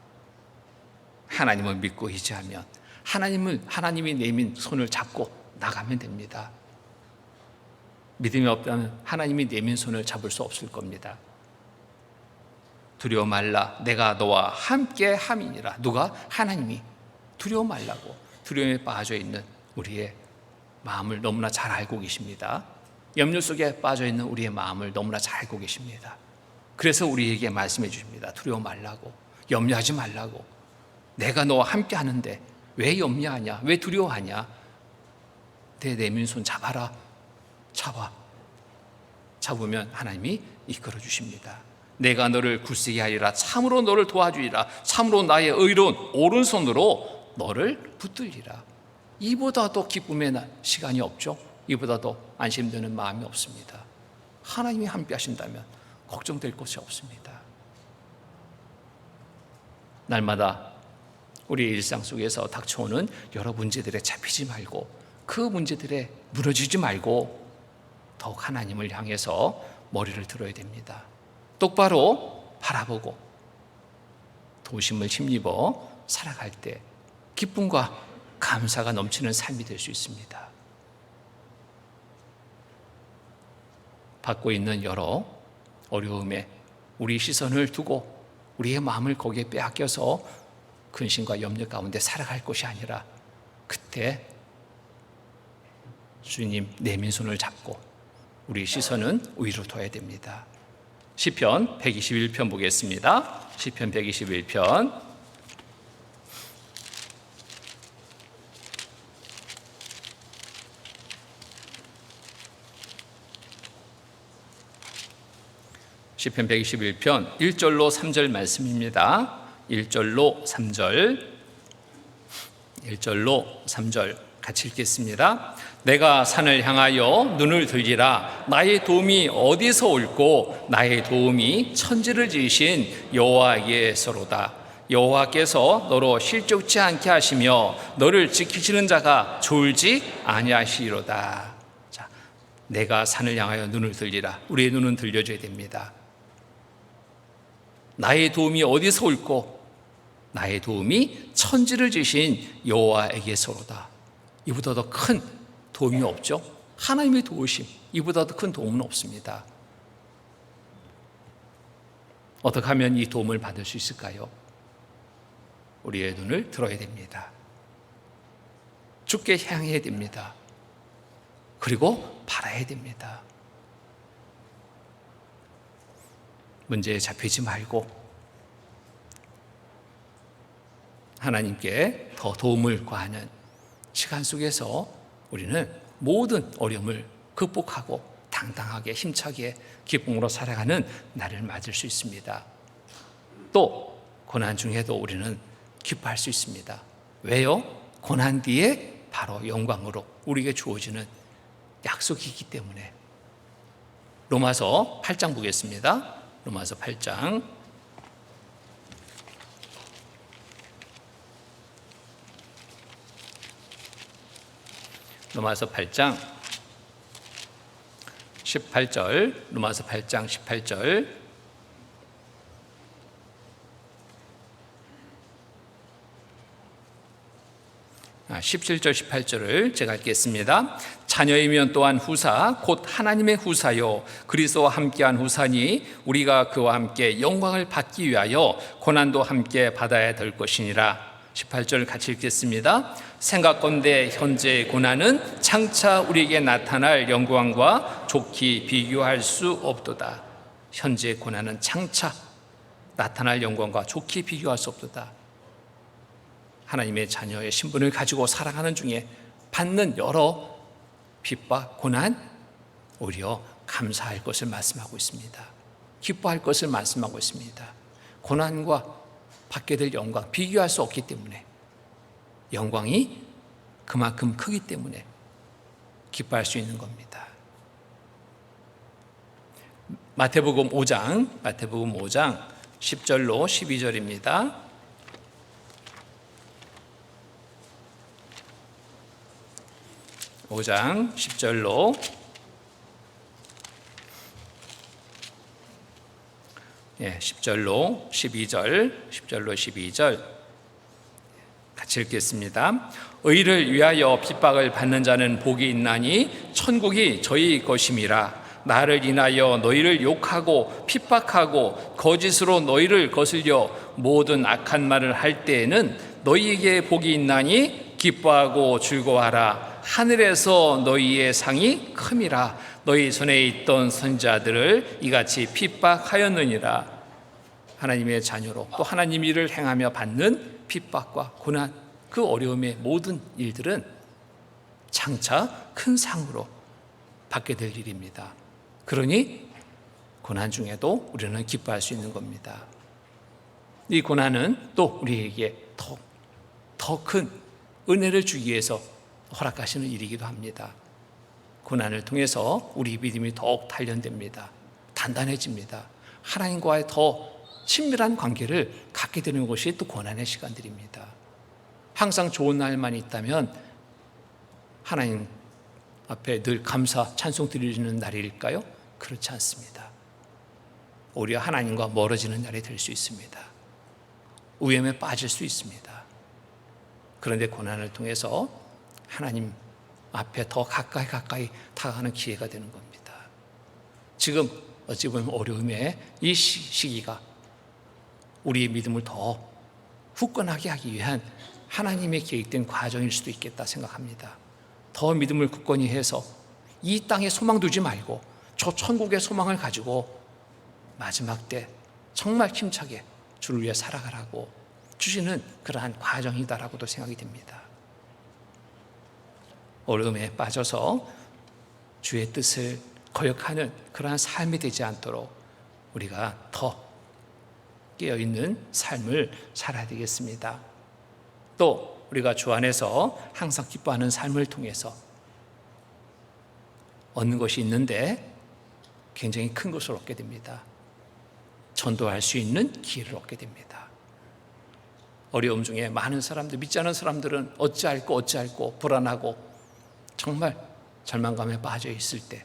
하나님을 믿고 의지하면 하나님이 내민 손을 잡고 나가면 됩니다. 믿음이 없다면 하나님이 내민 손을 잡을 수 없을 겁니다. 두려워 말라 내가 너와 함께 함이니라. 누가? 하나님이. 두려워 말라고. 두려움에 빠져 있는 우리의 마음을 너무나 잘 알고 계십니다. 염려 속에 빠져 있는 우리의 마음을 너무나 잘 알고 계십니다. 그래서 우리에게 말씀해 주십니다. 두려워 말라고, 염려하지 말라고. 내가 너와 함께 하는데 왜 염려하냐, 왜 두려워하냐. 내 내민 손 잡아라. 잡으면 하나님이 이끌어 주십니다. 내가 너를 굳세게 하리라. 참으로 너를 도와주리라. 참으로 나의 의로운 오른손으로 너를 붙들리라. 이보다 더 기쁨의 시간이 없죠. 이보다 더 안심되는 마음이 없습니다. 하나님이 함께 하신다면 걱정될 것이 없습니다. 날마다 우리의 일상 속에서 닥쳐오는 여러 문제들에 잡히지 말고, 그 문제들에 무너지지 말고 더욱 하나님을 향해서 머리를 들어야 됩니다. 똑바로 바라보고 도심을 힘입어 살아갈 때 기쁨과 감사가 넘치는 삶이 될 수 있습니다. 받고 있는 여러 어려움에 우리 시선을 두고 우리의 마음을 거기에 빼앗겨서 근심과 염려 가운데 살아갈 것이 아니라, 그때 주님 내민 손을 잡고 우리 시선은 위로 둬야 됩니다. 시편 121편 보겠습니다. 시편 121편 121편 1절로 3절 말씀입니다. 1절로 3절 같이 읽겠습니다. 내가 산을 향하여 눈을 들리라. 나의 도움이 어디서 올꼬? 나의 도움이 천지를 지으신 여호와에게서로다. 여호와께서 너로 실족치 않게 하시며 너를 지키시는 자가 졸지 아니하시리로다. 자, 내가 산을 향하여 눈을 들리라. 우리의 눈은 들려줘야 됩니다. 나의 도움이 어디서 올꼬? 나의 도움이 천지를 지으신 여호와에게서로다. 이보다 더 큰 도움이 없죠. 하나님의 도우심, 이보다 더 큰 도움은 없습니다. 어떻게 하면 이 도움을 받을 수 있을까요? 우리의 눈을 들어야 됩니다. 주께 향해야 됩니다. 그리고 바라야 됩니다. 문제에 잡히지 말고 하나님께 더 도움을 구하는 시간 속에서 우리는 모든 어려움을 극복하고 당당하게 힘차게 기쁨으로 살아가는 날을 맞을 수 있습니다. 또 고난 중에도 우리는 기뻐할 수 있습니다. 왜요? 고난 뒤에 바로 영광으로 우리에게 주어지는 약속이 있기 때문에. 로마서 8장 보겠습니다. 로마서 8장 로마서 8장 18절 로마서 8장 18절 17절 18절을 제가 읽겠습니다. 자녀이면 또한 후사 곧 하나님의 후사요 그리스도와 함께한 후사니 우리가 그와 함께 영광을 받기 위하여 고난도 함께 받아야 될 것이니라. 18절 같이 읽겠습니다. 생각건대 현재의 고난은 장차 우리에게 나타날 영광과 좋게 비교할 수 없도다. 현재의 고난은 장차 나타날 영광과 좋게 비교할 수 없도다. 하나님의 자녀의 신분을 가지고 살아가는 중에 받는 여러 핍박, 고난, 오히려 감사할 것을 말씀하고 있습니다. 기뻐할 것을 말씀하고 있습니다. 고난과 받게 될 영광, 비교할 수 없기 때문에, 영광이 그만큼 크기 때문에 기뻐할 수 있는 겁니다. 마태복음 5장 10절로 12절입니다. 5장 10절로 10절로 12절 같이 읽겠습니다. 의를 위하여 핍박을 받는 자는 복이 있나니 천국이 저희 것임이라. 나를 인하여 너희를 욕하고 핍박하고 거짓으로 너희를 거슬려 모든 악한 말을 할 때에는 너희에게 복이 있나니 기뻐하고 즐거워하라. 하늘에서 너희의 상이 큼이라. 너희 손에 있던 선지자들을 이같이 핍박하였느니라. 하나님의 자녀로 또 하나님 일을 행하며 받는 핍박과 고난, 그 어려움의 모든 일들은 장차 큰 상으로 받게 될 일입니다. 그러니 고난 중에도 우리는 기뻐할 수 있는 겁니다. 이 고난은 또 우리에게 더 큰 은혜를 주기 위해서 허락하시는 일이기도 합니다. 고난을 통해서 우리 믿음이 더욱 단련됩니다. 단단해집니다. 하나님과의 더 친밀한 관계를 갖게 되는 것이 또 고난의 시간들입니다. 항상 좋은 날만 있다면 하나님 앞에 늘 감사, 찬송 드리는 날일까요? 그렇지 않습니다. 오히려 하나님과 멀어지는 날이 될 수 있습니다. 위험에 빠질 수 있습니다. 그런데 고난을 통해서 하나님 앞에 더 가까이 다가가는 기회가 되는 겁니다. 지금 어찌 보면 어려움의 이 시기가 우리의 믿음을 더 굳건하게 하기 위한 하나님의 계획된 과정일 수도 있겠다 생각합니다. 더 믿음을 굳건히 해서 이 땅에 소망 두지 말고 저 천국의 소망을 가지고 마지막 때 정말 힘차게 주를 위해 살아가라고 주시는 그러한 과정이다라고도 생각이 됩니다. 어려움에 빠져서 주의 뜻을 거역하는 그러한 삶이 되지 않도록 우리가 더 깨어있는 삶을 살아야 되겠습니다. 또 우리가 주 안에서 항상 기뻐하는 삶을 통해서 얻는 것이 있는데 굉장히 큰 것을 얻게 됩니다. 전도할 수 있는 기회를 얻게 됩니다. 어려움 중에 많은 사람들, 믿지 않은 사람들은 어찌할꼬 불안하고 정말 절망감에 빠져 있을 때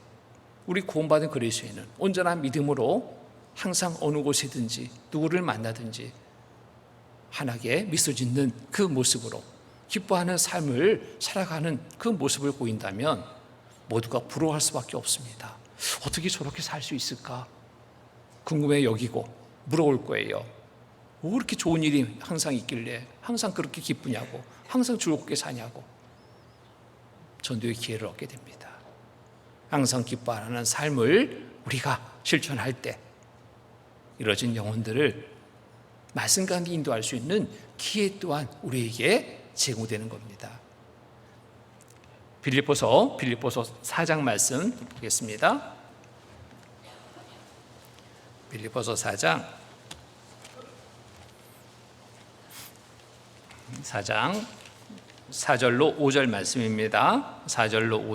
우리 구원받은 그리스도인은 온전한 믿음으로 항상 어느 곳이든지 누구를 만나든지 환하게 미소 짓는 그 모습으로 기뻐하는 삶을 살아가는 그 모습을 보인다면 모두가 부러워할 수밖에 없습니다. 어떻게 저렇게 살 수 있을까? 궁금해 여기고 물어올 거예요. 왜 그렇게 좋은 일이 항상 있길래 항상 그렇게 기쁘냐고, 항상 즐겁게 사냐고. 전도의 기회를 얻게 됩니다. 항상 기뻐하는 삶을 우리가 실천할 때 이뤄진 영혼들을 말씀과 함께 인도할 수 있는 기회 또한 우리에게 제공되는 겁니다. 빌립보서 4장 말씀 보겠습니다. 빌립보서 4장 4절로 5절 말씀입니다. 4절로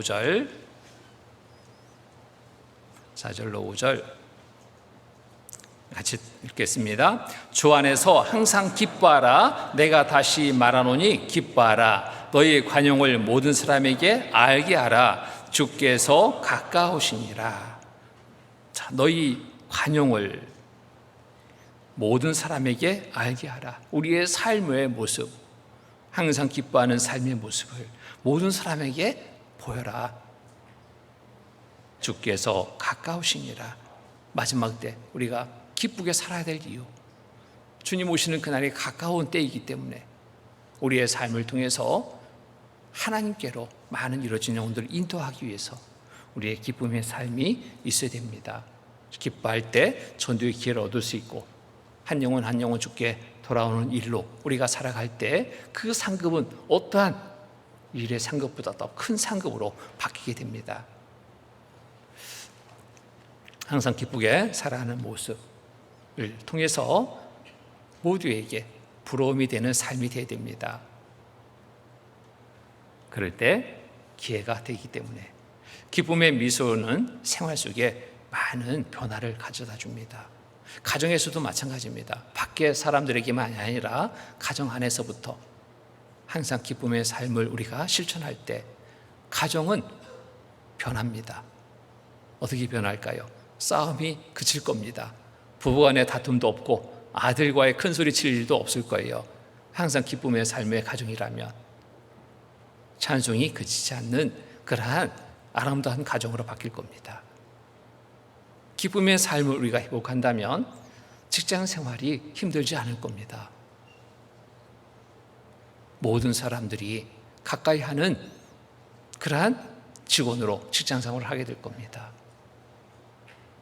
5절 같이 읽겠습니다. 주 안에서 항상 기뻐하라. 내가 다시 말하노니 기뻐하라. 너희 관용을 모든 사람에게 알게 하라. 주께서 가까우시니라. 자, 너희 관용을 모든 사람에게 알게 하라. 우리의 삶의 모습, 항상 기뻐하는 삶의 모습을 모든 사람에게 보여라. 주께서 가까우시니라. 마지막 때 우리가 기쁘게 살아야 될 이유, 주님 오시는 그날이 가까운 때이기 때문에 우리의 삶을 통해서 하나님께로 많은 이루어진 영혼들을 인도하기 위해서 우리의 기쁨의 삶이 있어야 됩니다. 기뻐할 때 전도의 기회를 얻을 수 있고 한 영혼 한 영혼 주께 돌아오는 일로 우리가 살아갈 때 그 상급은 어떠한 일의 상급보다 더 큰 상급으로 바뀌게 됩니다. 항상 기쁘게 살아가는 모습을 통해서 모두에게 부러움이 되는 삶이 되어야 됩니다. 그럴 때 기회가 되기 때문에 기쁨의 미소는 생활 속에 많은 변화를 가져다 줍니다. 가정에서도 마찬가지입니다. 밖에 사람들에게만 아니라 가정 안에서부터 항상 기쁨의 삶을 우리가 실천할 때 가정은 변합니다. 어떻게 변할까요? 싸움이 그칠 겁니다. 부부간의 다툼도 없고 아들과의 큰 소리 칠 일도 없을 거예요. 항상 기쁨의 삶의 가정이라면 찬송이 그치지 않는 그러한 아름다운 가정으로 바뀔 겁니다. 기쁨의 삶을 우리가 회복한다면 직장 생활이 힘들지 않을 겁니다. 모든 사람들이 가까이 하는 그러한 직원으로 직장 생활을 하게 될 겁니다.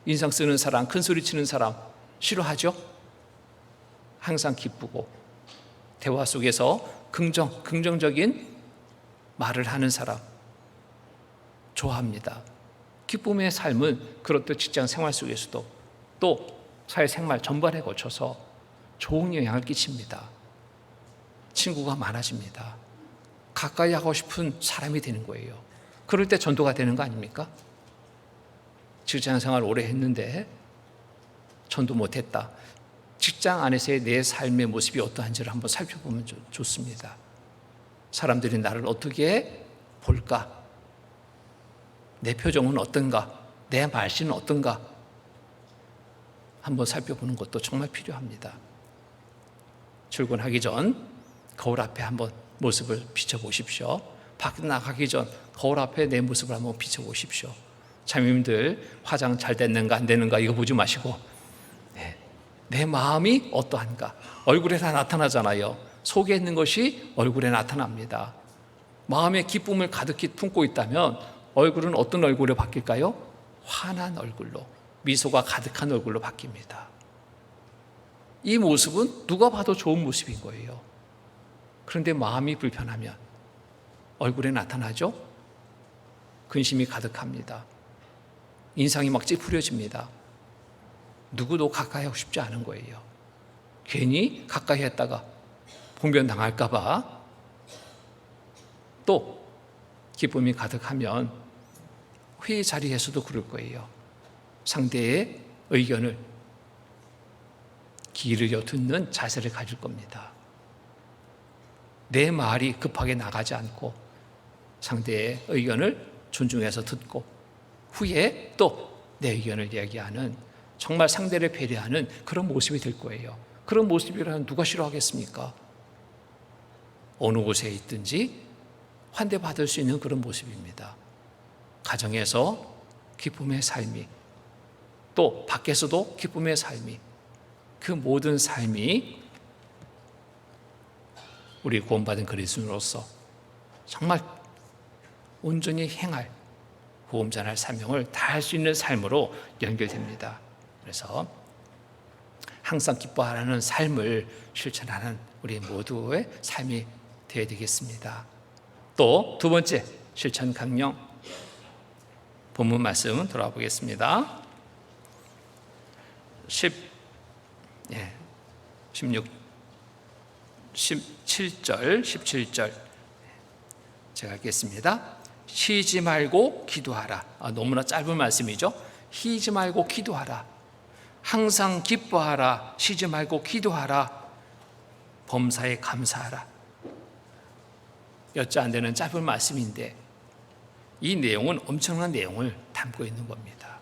인상 쓰는 사람, 큰 소리 치는 사람 싫어하죠? 항상 기쁘고 대화 속에서 긍정적인 말을 하는 사람 좋아합니다. 기쁨의 삶은 그렇듯 직장 생활 속에서도 또 사회생활 전반에 거쳐서 좋은 영향을 끼칩니다. 친구가 많아집니다. 가까이 하고 싶은 사람이 되는 거예요. 그럴 때 전도가 되는 거 아닙니까? 직장 생활 오래 했는데 전도 못했다. 직장 안에서의 내 삶의 모습이 어떠한지를 한번 살펴보면 좋습니다. 사람들이 나를 어떻게 볼까? 내 표정은 어떤가? 내 말씨는 어떤가? 한번 살펴보는 것도 정말 필요합니다. 출근하기 전 거울 앞에 한번 모습을 비춰보십시오. 밖에 나가기 전 거울 앞에 내 모습을 한번 비춰보십시오. 자매님들 화장 잘 됐는가 안 됐는가 이거 보지 마시고 내 마음이 어떠한가? 얼굴에 다 나타나잖아요. 속에 있는 것이 얼굴에 나타납니다. 마음에 기쁨을 가득히 품고 있다면 얼굴은 어떤 얼굴로 바뀔까요? 환한 얼굴로, 미소가 가득한 얼굴로 바뀝니다. 이 모습은 누가 봐도 좋은 모습인 거예요. 그런데 마음이 불편하면 얼굴에 나타나죠? 근심이 가득합니다. 인상이 막 찌푸려집니다. 누구도 가까이 하고 싶지 않은 거예요. 괜히 가까이 했다가 봉변당할까 봐. 또 기쁨이 가득하면 회의 자리에서도 그럴 거예요. 상대의 의견을 귀를 듣는 자세를 가질 겁니다. 내 말이 급하게 나가지 않고 상대의 의견을 존중해서 듣고 후에 또 내 의견을 이야기하는 정말 상대를 배려하는 그런 모습이 될 거예요. 그런 모습이라면 누가 싫어하겠습니까? 어느 곳에 있든지 환대받을 수 있는 그런 모습입니다. 가정에서 기쁨의 삶이 또 밖에서도 기쁨의 삶이 그 모든 삶이 우리 구원받은 그리스도인으로서 정말 온전히 행할 보험자날 사명을 다할 수 있는 삶으로 연결됩니다. 그래서 항상 기뻐하라는 삶을 실천하는 우리 모두의 삶이 되어야 되겠습니다. 또 두 번째 실천 강령 본문 말씀 돌아보겠습니다. 17절 제가 읽겠습니다. 쉬지 말고 기도하라. 너무나 짧은 말씀이죠. 쉬지 말고 기도하라. 항상 기뻐하라. 쉬지 말고 기도하라. 범사에 감사하라. 몇 자 안 되는 짧은 말씀인데 이 내용은 엄청난 내용을 담고 있는 겁니다.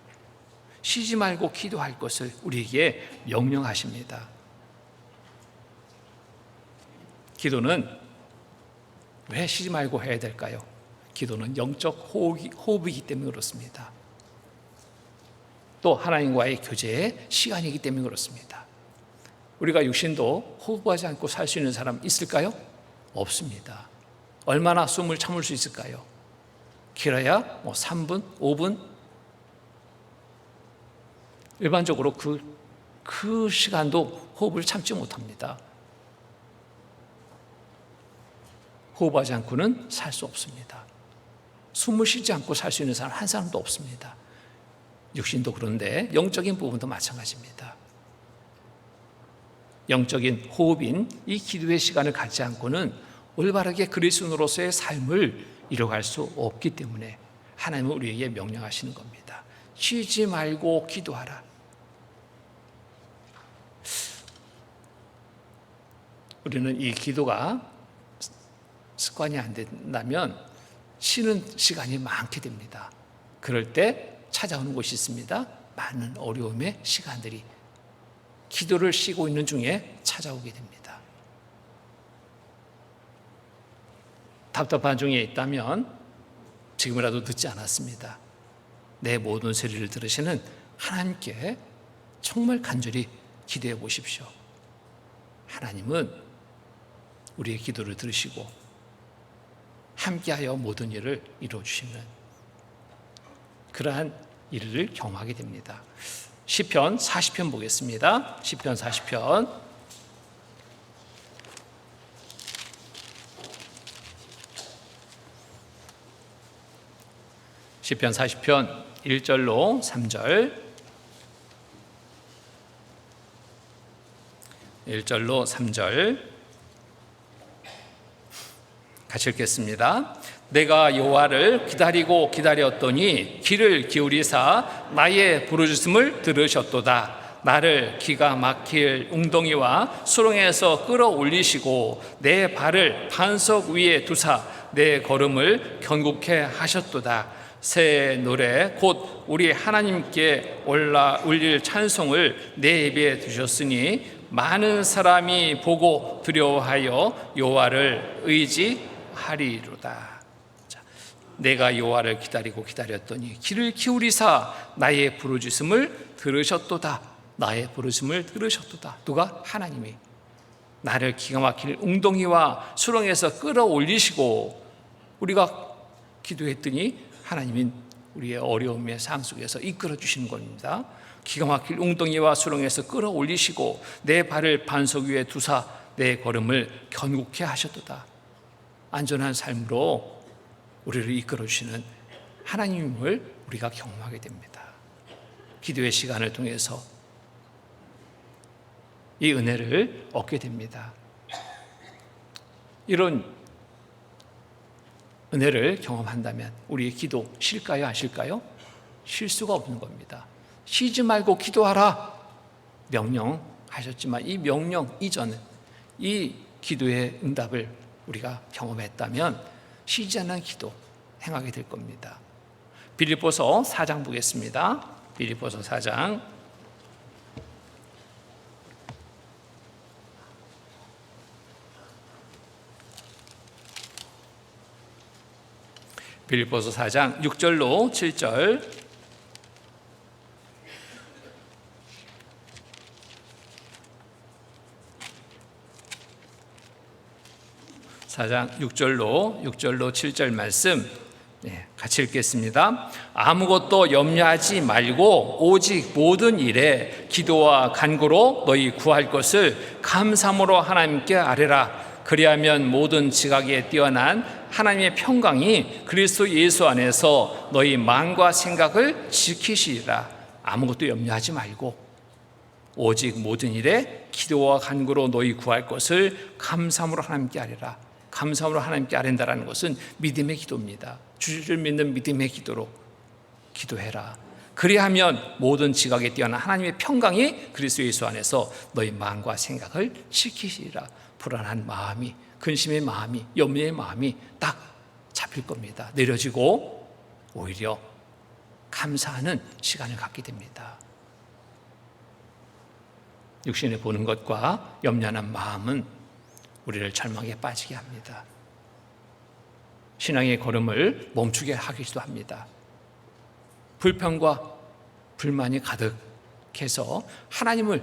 쉬지 말고 기도할 것을 우리에게 명령하십니다. 기도는 왜 쉬지 말고 해야 될까요? 기도는 영적 호흡이기 때문에 그렇습니다. 또 하나님과의 교제의 시간이기 때문에 그렇습니다. 우리가 육신도 호흡하지 않고 살 수 있는 사람 있을까요? 없습니다. 얼마나 숨을 참을 수 있을까요? 길어야 3분, 5분. 일반적으로 그 시간도 호흡을 참지 못합니다. 호흡하지 않고는 살 수 없습니다. 숨을 쉬지 않고 살 수 있는 사람 한 사람도 없습니다. 육신도 그런데 영적인 부분도 마찬가지입니다. 영적인 호흡인 이 기도의 시간을 갖지 않고는 올바르게 그리스도인으로서의 삶을 이뤄갈 수 없기 때문에 하나님은 우리에게 명령하시는 겁니다. 쉬지 말고 기도하라. 우리는 이 기도가 습관이 안 된다면 쉬는 시간이 많게 됩니다. 그럴 때 찾아오는 곳이 있습니다. 많은 어려움의 시간들이 기도를 쉬고 있는 중에 찾아오게 됩니다. 답답한 중에 있다면 지금이라도 늦지 않았습니다. 내 모든 소리를 들으시는 하나님께 정말 간절히 기도해 보십시오. 하나님은 우리의 기도를 들으시고 함께하여 모든 일을 이루어주시는 그러한 일을 경험하게 됩니다. 시편 40편 보겠습니다. 시편 40편 시편 40편 1절로 3절 1절로 3절 같이 읽겠습니다. 내가 여호와를 기다리고 기다렸더니 귀를 기울이사 나의 부르짖음을 들으셨도다. 나를 기가 막힐 웅덩이와 수렁에서 끌어올리시고 내 발을 반석 위에 두사 내 걸음을 견고케 하셨도다. 새 노래 곧 우리 하나님께 울릴 찬송을 내 입에 두셨으니 많은 사람이 보고 두려워하여 여호와를 의지하리로다. 내가 여호와를 기다리고 기다렸더니 귀를 기울이사 나의 부르짖음을 들으셨도다. 나의 부르짖음을 들으셨도다. 누가? 하나님이 나를 기가 막힐 웅덩이와 수렁에서 끌어올리시고 우리가 기도했더니 하나님은 우리의 어려움의 삶 속에서 이끌어 주시는 겁니다. 기가 막힐 웅덩이와 수렁에서 끌어올리시고 내 발을 반석 위에 두사 내 걸음을 견고케 하셨도다. 안전한 삶으로 우리를 이끌어 주시는 하나님을 우리가 경험하게 됩니다. 기도의 시간을 통해서 이 은혜를 얻게 됩니다. 이런 은혜를 경험한다면 우리의 기도 쉴까요? 안 쉴까요? 쉴 수가 없는 겁니다. 쉬지 말고 기도하라 명령하셨지만 이 명령 이전에 이 기도의 응답을 우리가 경험했다면 쉬지 않는 기도 행하게 될 겁니다. 빌립보서 4장 보겠습니다. 빌립보서 4장 빌립보서 4장 6절로 7절 4장 6절로 7절 말씀 같이 읽겠습니다. 아무것도 염려하지 말고 오직 모든 일에 기도와 간구로 너희 구할 것을 감사함으로 하나님께 아뢰라. 그리하면 모든 지각에 뛰어난 하나님의 평강이 그리스도 예수 안에서 너희 마음과 생각을 지키시리라. 아무것도 염려하지 말고 오직 모든 일에 기도와 간구로 너희 구할 것을 감사함으로 하나님께 아뢰라. 감사함으로 하나님께 아뢰는다라는 것은 믿음의 기도입니다. 주를 믿는 믿음의 기도로 기도해라. 그리하면 모든 지각에 뛰어난 하나님의 평강이 그리스도 예수 안에서 너희 마음과 생각을 지키시리라. 불안한 마음이, 근심의 마음이, 염려의 마음이 딱 잡힐 겁니다. 내려지고 오히려 감사하는 시간을 갖게 됩니다. 육신에 보는 것과 염려하는 마음은 우리를 절망에 빠지게 합니다. 신앙의 걸음을 멈추게 하기도 합니다. 불평과 불만이 가득해서 하나님을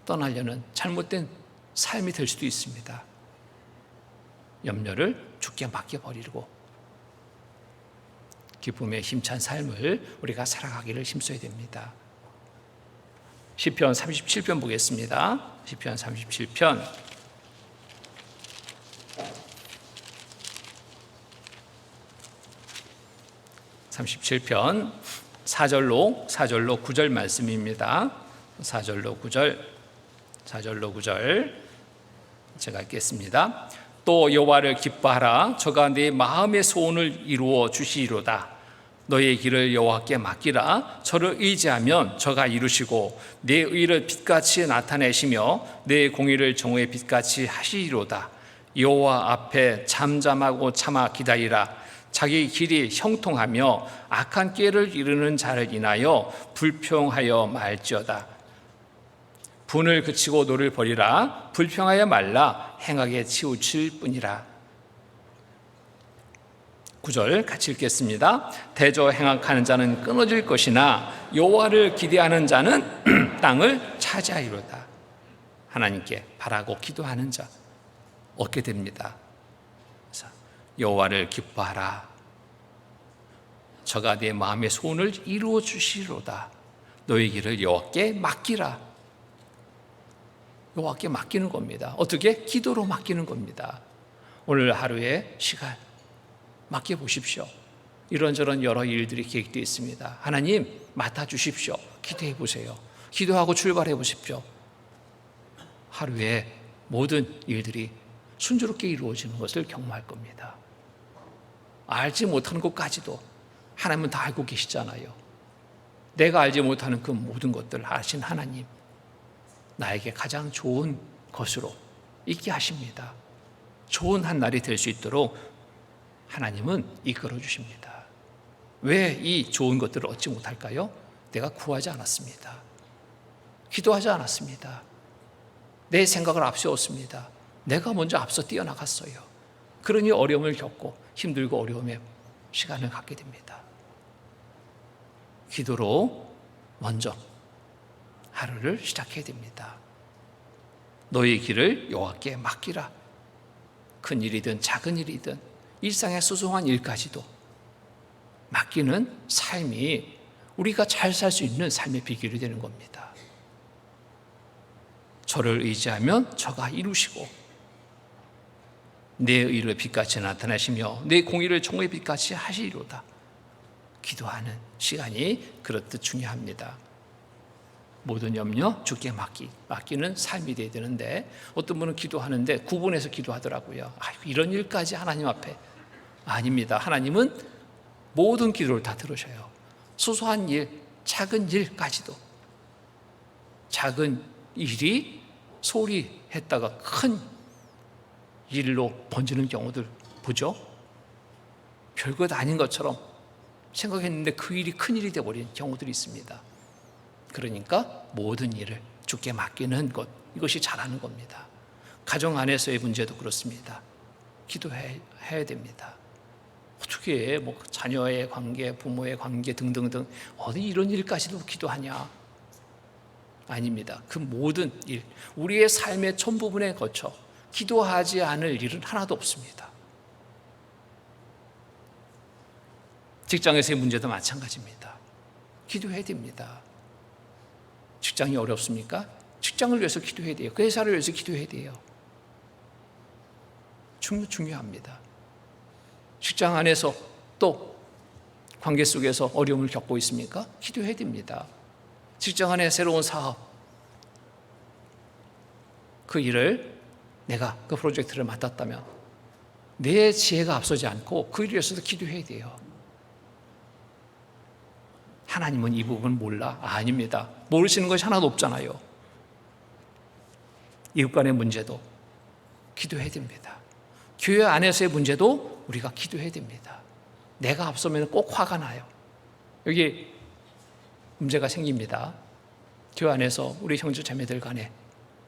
떠나려는 잘못된 삶이 될 수도 있습니다. 염려를 주께 맡겨버리고 기쁨의 힘찬 삶을 우리가 살아가기를 힘써야 됩니다. 시편 37편 보겠습니다. 시편 37편 4절로 9절 말씀입니다. 4절로 9절 제가 읽겠습니다. 또 여호와를 기뻐하라. 저가 네 마음의 소원을 이루어 주시리로다. 너의 길을 여호와께 맡기라. 저를 의지하면 저가 이루시고 내 의를 빛같이 나타내시며 내 공의를 정오의 빛같이 하시리로다. 여호와 앞에 잠잠하고 참아 기다리라. 자기 길이 형통하며 악한 꾀를 이루는 자를 인하여 불평하여 말지어다. 분을 그치고 노를 버리라. 불평하여 말라. 행하게 치우칠 뿐이라. 9절 같이 읽겠습니다. 대저 행악하는 자는 끊어질 것이나 여호와를 기대하는 자는 땅을 차지하리로다. 하나님께 바라고 기도하는 자 얻게 됩니다. 여호와를 기뻐하라. 저가 내 마음의 소원을 이루어 주시리로다. 너의 길을 여호와께 맡기라. 여호와께 맡기는 겁니다. 어떻게? 기도로 맡기는 겁니다. 오늘 하루의 시간 맡겨보십시오. 이런저런 여러 일들이 계획되어 있습니다. 하나님 맡아주십시오. 기도해 보세요. 기도하고 출발해 보십시오. 하루의 모든 일들이 순조롭게 이루어지는 것을 경험할 겁니다. 알지 못하는 것까지도 하나님은 다 알고 계시잖아요. 내가 알지 못하는 그 모든 것들을 아신 하나님, 나에게 가장 좋은 것으로 있게 하십니다. 좋은 한 날이 될 수 있도록 하나님은 이끌어 주십니다. 왜 이 좋은 것들을 얻지 못할까요? 내가 구하지 않았습니다. 기도하지 않았습니다. 내 생각을 앞세웠습니다. 내가 먼저 앞서 뛰어나갔어요. 그러니 어려움을 겪고 힘들고 어려움의 시간을 갖게 됩니다. 기도로 먼저 하루를 시작해야 됩니다. 너의 길을 여호와께 맡기라. 큰 일이든 작은 일이든 일상의 소소한 일까지도 맡기는 삶이 우리가 잘 살 수 있는 삶의 비결이 되는 겁니다. 저를 의지하면 저가 이루시고 내 의를 빛같이 나타내시며 내 공의를 정오의 빛같이 하시리로다. 기도하는 시간이 그렇듯 중요합니다. 모든 염려 주께 맡기는 삶이 되어야 되는데 어떤 분은 기도하는데 구분해서 기도하더라고요. 이런 일까지 하나님 앞에. 아닙니다. 하나님은 모든 기도를 다 들으셔요. 소소한 일, 작은 일까지도. 작은 일이 소홀히 했다가 큰 일로 번지는 경우들 보죠. 별것 아닌 것처럼 생각했는데 그 일이 큰 일이 되어버린 경우들이 있습니다. 그러니까 모든 일을 주께 맡기는 것, 이것이 잘하는 겁니다. 가정 안에서의 문제도 그렇습니다. 기도해야 됩니다. 어떻게 자녀의 관계, 부모의 관계 등등등 어디 이런 일까지도 기도하냐? 아닙니다. 그 모든 일, 우리의 삶의 전 부분에 거쳐 기도하지 않을 일은 하나도 없습니다. 직장에서의 문제도 마찬가지입니다. 기도해야 됩니다. 직장이 어렵습니까? 직장을 위해서 기도해야 돼요. 그 회사를 위해서 기도해야 돼요. 중요합니다. 직장 안에서 또 관계 속에서 어려움을 겪고 있습니까? 기도해야 됩니다. 직장 안에 새로운 사업, 그 일을 내가 그 프로젝트를 맡았다면 내 지혜가 앞서지 않고 그 일을 위해서도 기도해야 돼요. 하나님은 이 부분 몰라? 아닙니다. 모르시는 것이 하나도 없잖아요. 이웃 간의 문제도 기도해야 됩니다. 교회 안에서의 문제도 우리가 기도해야 됩니다. 내가 앞서면 꼭 화가 나요. 여기 문제가 생깁니다. 교회 안에서 우리 형제 자매들 간에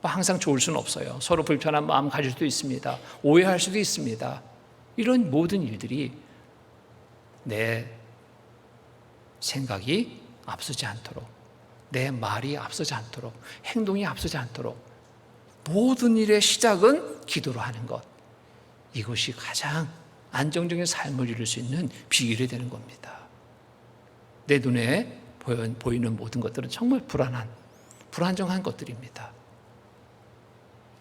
항상 좋을 수는 없어요. 서로 불편한 마음 가질 수도 있습니다. 오해할 수도 있습니다. 이런 모든 일들이 내 생각이 앞서지 않도록, 내 말이 앞서지 않도록, 행동이 앞서지 않도록 모든 일의 시작은 기도로 하는 것, 이것이 가장 안정적인 삶을 이룰 수 있는 비결이 되는 겁니다. 내 눈에 보이는 모든 것들은 정말 불안정한 것들입니다.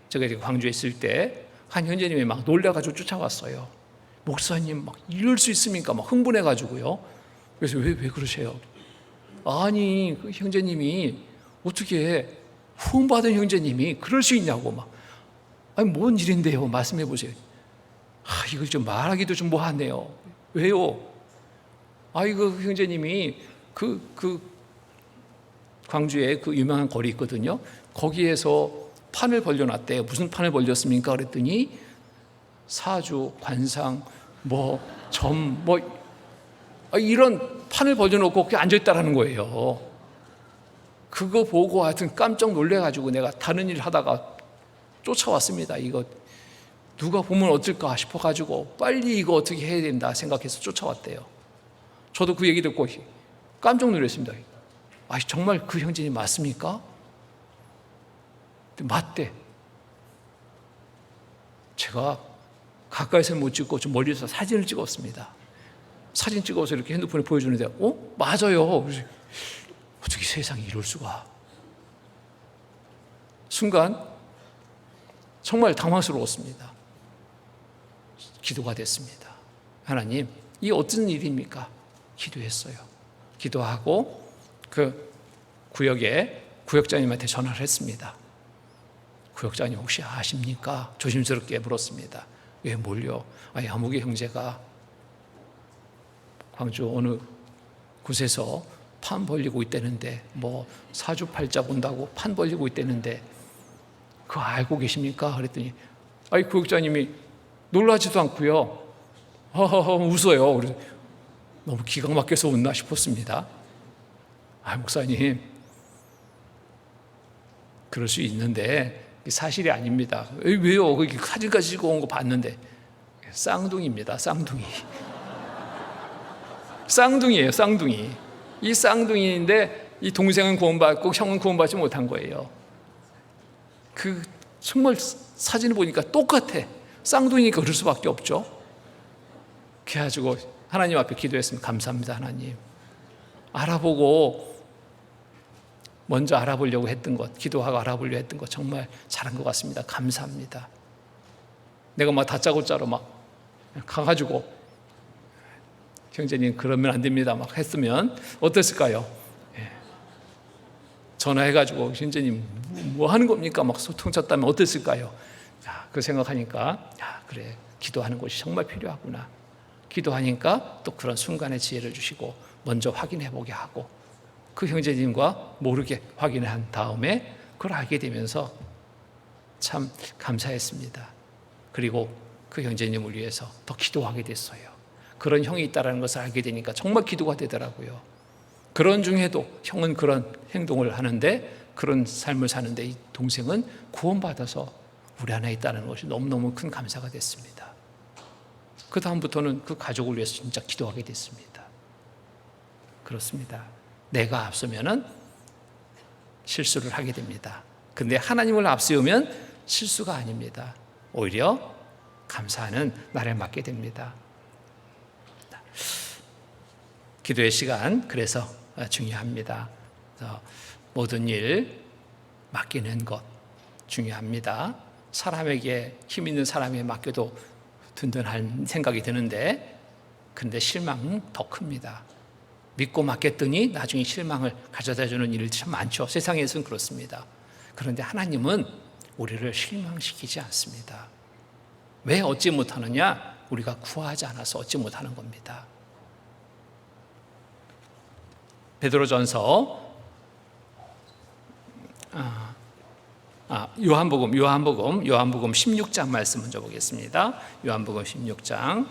제가 이제 광주에 있을 때 한 형제님이 막 놀래가지고 쫓아왔어요. 목사님 막 이럴 수 있습니까? 막 흥분해가지고요. 그래서 왜 그러세요? 아니, 그 형제님이 어떻게 후원받은 형제님이 그럴 수 있냐고 막. 아니, 뭔 일인데요? 말씀해 보세요. 이걸 좀 말하기도 좀 뭐하네요. 왜요? 그 형제님이 광주에 그 유명한 거리 있거든요. 거기에서 판을 벌려놨대요. 무슨 판을 벌렸습니까? 그랬더니 사주, 관상, 점, 이런 판을 벌려놓고 거기 앉아있다라는 거예요. 그거 보고 하여튼 깜짝 놀래가지고 내가 다른 일 하다가 쫓아왔습니다. 이거 누가 보면 어떨까 싶어가지고 빨리 이거 어떻게 해야 된다 생각해서 쫓아왔대요. 저도 그 얘기 듣고 깜짝 놀랐습니다. 정말 그 형제님 맞습니까? 맞대. 제가 가까이서 못 찍고 좀 멀리서 사진을 찍었습니다. 사진 찍어서 이렇게 핸드폰에 보여주는데 맞아요. 어떻게 세상에 이럴 수가. 순간 정말 당황스러웠습니다. 기도가 됐습니다. 하나님, 이 어떤 일입니까? 기도했어요. 기도하고 그 구역장님한테 전화를 했습니다. 구역장님 혹시 아십니까? 조심스럽게 물었습니다. 왜 뭘요? 아무개 형제가 광주 어느 곳에서 판 벌리고 있다는데 사주팔자 본다고 판 벌리고 있다는데 그거 알고 계십니까? 그랬더니 구역장님이 놀라지도 않고요. 웃어요. 그래서 너무 기가 막혀서 웃나 싶었습니다. 목사님, 그럴 수 있는데 사실이 아닙니다. 왜요? 사진까지 찍어 온 거 봤는데 쌍둥이입니다. 쌍둥이에요. 쌍둥이. 이 쌍둥이인데 이 동생은 구원받고 형은 구원받지 못한 거예요. 정말 사진을 보니까 똑같아. 쌍둥이니까 그럴 수밖에 없죠. 그래가지고 하나님 앞에 기도했습니다. 감사합니다, 하나님. 알아보고 먼저 알아보려고 했던 것, 기도하고 알아보려고 했던 것 정말 잘한 것 같습니다. 감사합니다. 내가 다짜고짜로 가가지고 형제님 그러면 안 됩니다 했으면 어땠을까요? 전화해가지고 형제님 뭐 하는 겁니까? 소통 쳤다면 어땠을까요? 그 생각하니까 그래, 기도하는 것이 정말 필요하구나. 기도하니까 또 그런 순간의 지혜를 주시고 먼저 확인해 보게 하고 그 형제님과 모르게 확인한 다음에 그걸 알게 되면서 참 감사했습니다. 그리고 그 형제님을 위해서 더 기도하게 됐어요. 그런 형이 있다는 것을 알게 되니까 정말 기도가 되더라고요. 그런 중에도 형은 그런 행동을 하는데, 그런 삶을 사는데 이 동생은 구원받아서 우리 안에 있다는 것이 너무너무 큰 감사가 됐습니다. 그 다음부터는 그 가족을 위해서 진짜 기도하게 됐습니다. 그렇습니다. 내가 앞서면은 실수를 하게 됩니다. 근데 하나님을 앞세우면 실수가 아닙니다. 오히려 감사하는 날을 맞게 됩니다. 기도의 시간, 그래서 중요합니다. 모든 일 맡기는 것 중요합니다. 사람에게, 힘 있는 사람에게 맡겨도 든든한 생각이 드는데, 근데 실망은 더 큽니다. 믿고 맡겼더니 나중에 실망을 가져다 주는 일이 참 많죠. 세상에서는 그렇습니다. 그런데 하나님은 우리를 실망시키지 않습니다. 왜 얻지 못하느냐? 우리가 구하지 않아서 얻지 못하는 겁니다. 베드로전서 요한복음 16장 말씀 먼저 보겠습니다. 요한복음 16장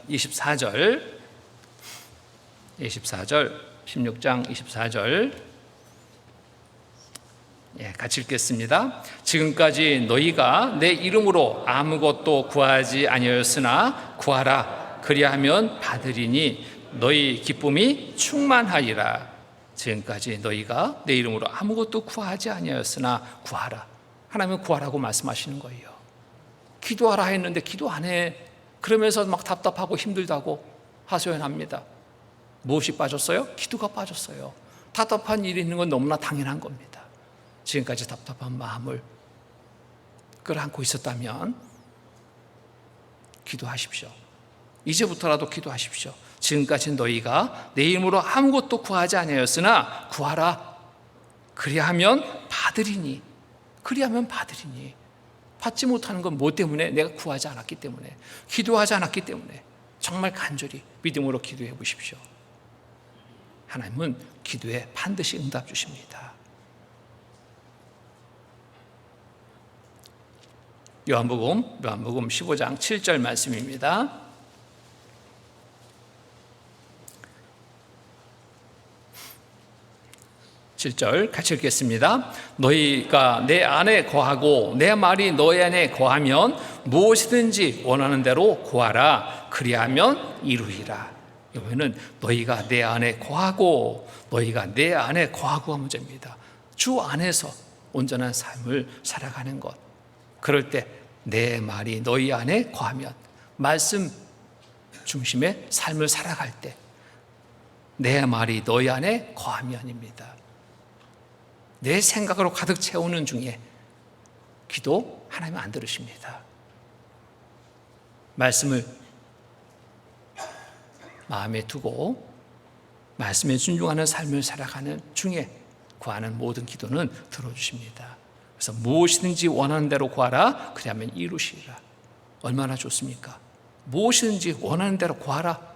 24절 16장 24절 같이 읽겠습니다. 지금까지 너희가 내 이름으로 아무것도 구하지 아니하였으나 구하라 그리하면 받으리니 너희 기쁨이 충만하리라. 지금까지 너희가 내 이름으로 아무것도 구하지 아니하였으나 구하라. 하나님은 구하라고 말씀하시는 거예요. 기도하라 했는데 기도 안 해. 그러면서 막 답답하고 힘들다고 하소연합니다. 무엇이 빠졌어요? 기도가 빠졌어요. 답답한 일이 있는 건 너무나 당연한 겁니다. 지금까지 답답한 마음을 끌어안고 있었다면 기도하십시오. 이제부터라도 기도하십시오. 지금까지 너희가 내 이름으로 아무것도 구하지 아니하였으나 구하라. 그리하면 받으리니. 그리하면 받으리니. 받지 못하는 건 뭐 때문에? 내가 구하지 않았기 때문에, 기도하지 않았기 때문에. 정말 간절히 믿음으로 기도해 보십시오. 하나님은 기도에 반드시 응답 주십니다. 요한복음 15장 7절 말씀입니다. 같이 읽겠습니다. 너희가 내 안에 거하고 내 말이 너희 안에 거하면 무엇이든지 원하는 대로 구하라. 그리하면 이루리라. 여기는 너희가 내 안에 거하고, 너희가 내 안에 거하고가 문제입니다. 주 안에서 온전한 삶을 살아가는 것. 그럴 때 내 말이 너희 안에 거하면, 말씀 중심의 삶을 살아갈 때 내 말이 너희 안에 거하면입니다. 내 생각으로 가득 채우는 중에 기도 하나님 안 들으십니다. 말씀을 마음에 두고 말씀에 순종하는 삶을 살아가는 중에 구하는 모든 기도는 들어주십니다. 그래서 무엇이든지 원하는 대로 구하라. 그리하면 이루시리라. 얼마나 좋습니까? 무엇이든지 원하는 대로 구하라.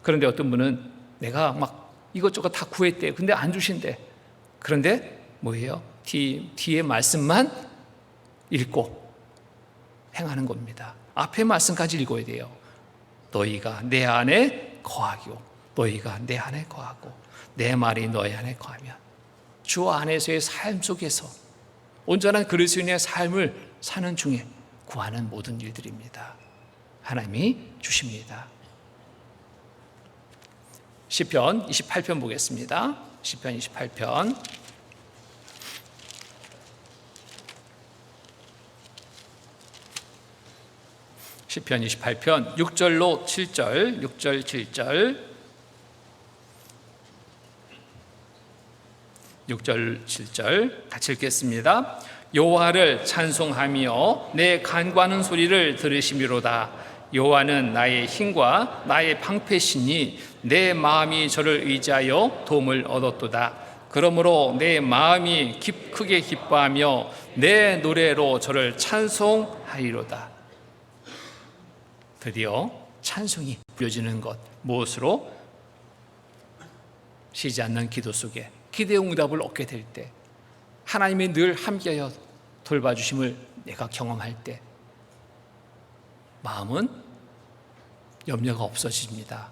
그런데 어떤 분은 내가 막 이것저것 다 구했대. 근데 안 주신대. 그런데 뭐예요? 뒤에 말씀만 읽고 행하는 겁니다. 앞에 말씀까지 읽어야 돼요. 너희가 내 안에 거하고, 너희가 내 안에 거하고, 내 말이 너희 안에 거하면. 주 안에서의 삶 속에서 온전한 그리스도인의 삶을 사는 중에 구하는 모든 일들입니다. 하나님이 주십니다. 시편 28편 보겠습니다. 시편 28편. 시편 28편 6절로 7절, 6절 7절, 6절 7절 같이 읽겠습니다. 여호와를 찬송하며 내 간구하는 소리를 들으시미로다. 여호와는 나의 힘과 나의 방패시니 내 마음이 저를 의지하여 도움을 얻었도다. 그러므로 내 마음이 크게 기뻐하며 내 노래로 저를 찬송하리로다. 드디어 찬송이 부여지는 것. 무엇으로? 쉬지 않는 기도 속에 기도의 응답을 얻게 될 때, 하나님이 늘 함께하여 돌봐주심을 내가 경험할 때 마음은 염려가 없어집니다.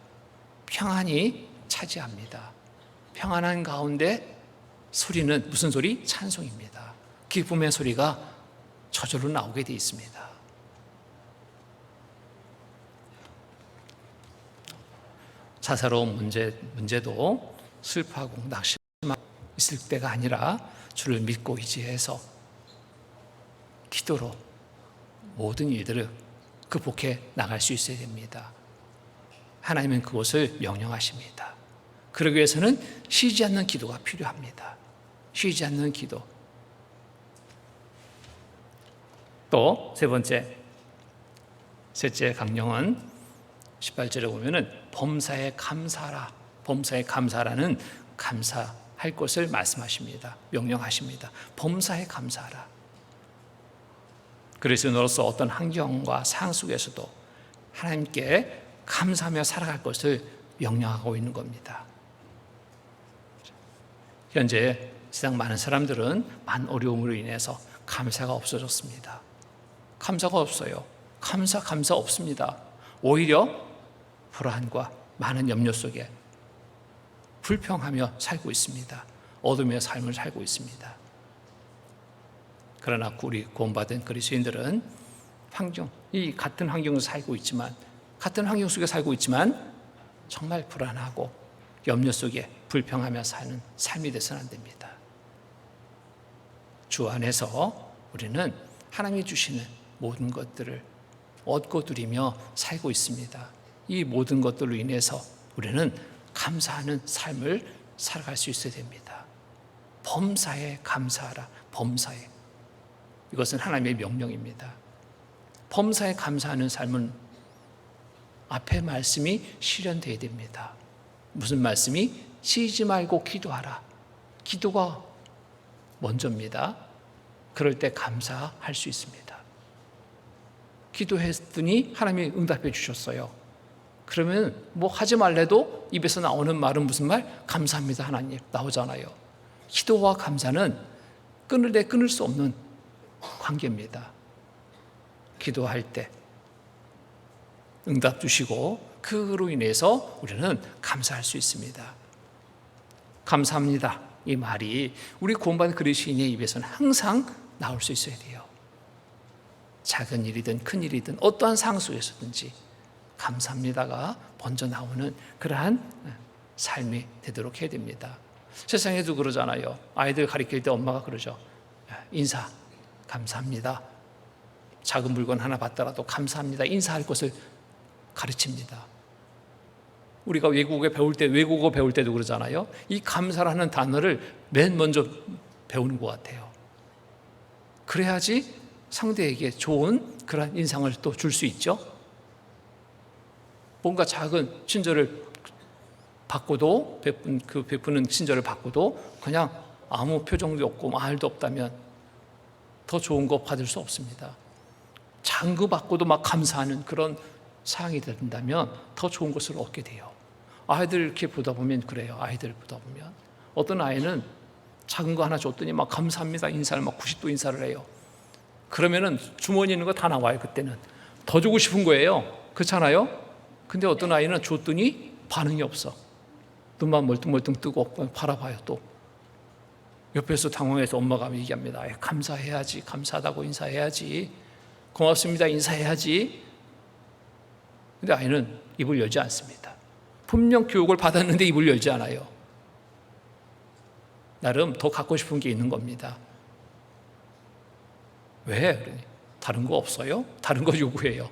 평안이 차지합니다. 평안한 가운데 소리는 무슨 소리? 찬송입니다. 기쁨의 소리가 저절로 나오게 되어 있습니다. 사사로운 문제도 슬퍼하고 낙심하고 있을 때가 아니라 주를 믿고 의지해서 기도로 모든 일들을 극복해 나갈 수 있어야 됩니다. 하나님은 그것을 명령하십니다. 그러기 위해서는 쉬지 않는 기도가 필요합니다. 쉬지 않는 기도. 또 셋째 강령은 18절에 보면은 범사에 감사하라. 범사에 감사라는 감사할 것을 말씀하십니다. 명령하십니다. 범사에 감사하라. 그리스도인으로서 어떤 환경과 상황 속에서도 하나님께 감사하며 살아갈 것을 명령하고 있는 겁니다. 현재 세상 많은 사람들은 많은 어려움으로 인해서 감사가 없어졌습니다. 감사가 없어요. 감사 없습니다. 오히려 불안과 많은 염려 속에 불평하며 살고 있습니다. 어둠의 삶을 살고 있습니다. 그러나 우리 구원받은 그리스도인들은 이 같은 환경에서 살고 있지만, 같은 환경 속에 살고 있지만 정말 불안하고 염려 속에 불평하며 사는 삶이 돼서는 안 됩니다. 주 안에서 우리는 하나님이 주시는 모든 것들을 얻고 누리며 살고 있습니다. 이 모든 것들로 인해서 우리는 감사하는 삶을 살아갈 수 있어야 됩니다. 범사에 감사하라. 범사에. 이것은 하나님의 명령입니다. 범사에 감사하는 삶은 앞에 말씀이 실현되어야 됩니다. 무슨 말씀이? 쉬지 말고 기도하라. 기도가 먼저입니다. 그럴 때 감사할 수 있습니다. 기도했더니 하나님이 응답해 주셨어요. 그러면 뭐 하지 말래도 입에서 나오는 말은 무슨 말? 감사합니다 하나님 나오잖아요. 기도와 감사는 끊을 수 없는 관계입니다. 기도할 때 응답 주시고 그로 인해서 우리는 감사할 수 있습니다. 감사합니다. 이 말이 우리 구원받은 그리스도인의 입에서는 항상 나올 수 있어야 돼요. 작은 일이든 큰 일이든 어떠한 상황 속에서든지 감사합니다가 먼저 나오는 그러한 삶이 되도록 해야 됩니다. 세상에도 그러잖아요. 아이들 가르칠 때 엄마가 그러죠. 인사, 감사합니다. 작은 물건 하나 받더라도 감사합니다. 인사할 것을 가르칩니다. 우리가 외국어 배울 때도 그러잖아요. 이 감사라는 단어를 맨 먼저 배우는 것 같아요. 그래야지 상대에게 좋은 그런 인상을 또 줄 수 있죠. 뭔가 작은 친절을 받고도 베푸는 친절을 받고도 그냥 아무 표정도 없고 말도 없다면 더 좋은 거 받을 수 없습니다. 작은 거 받고도 막 감사하는 그런 상황이 된다면 더 좋은 것을 얻게 돼요. 아이들 이렇게 보다 보면 그래요. 아이들 보다 보면 어떤 아이는 작은 거 하나 줬더니 막 감사합니다 인사를 막 90도 인사를 해요. 그러면은 주머니에 있는 거 다 나와요. 그때는 더 주고 싶은 거예요. 그렇잖아요. 근데 어떤 아이는 줬더니 반응이 없어. 눈만 멀뚱멀뚱 뜨고 바라봐요. 또 옆에서 당황해서 엄마가 얘기합니다. 감사해야지. 감사하다고 인사해야지. 고맙습니다 인사해야지. 근데 아이는 입을 열지 않습니다. 분명 교육을 받았는데 입을 열지 않아요. 나름 더 갖고 싶은 게 있는 겁니다. 왜? 다른 거 없어요? 다른 거 요구해요.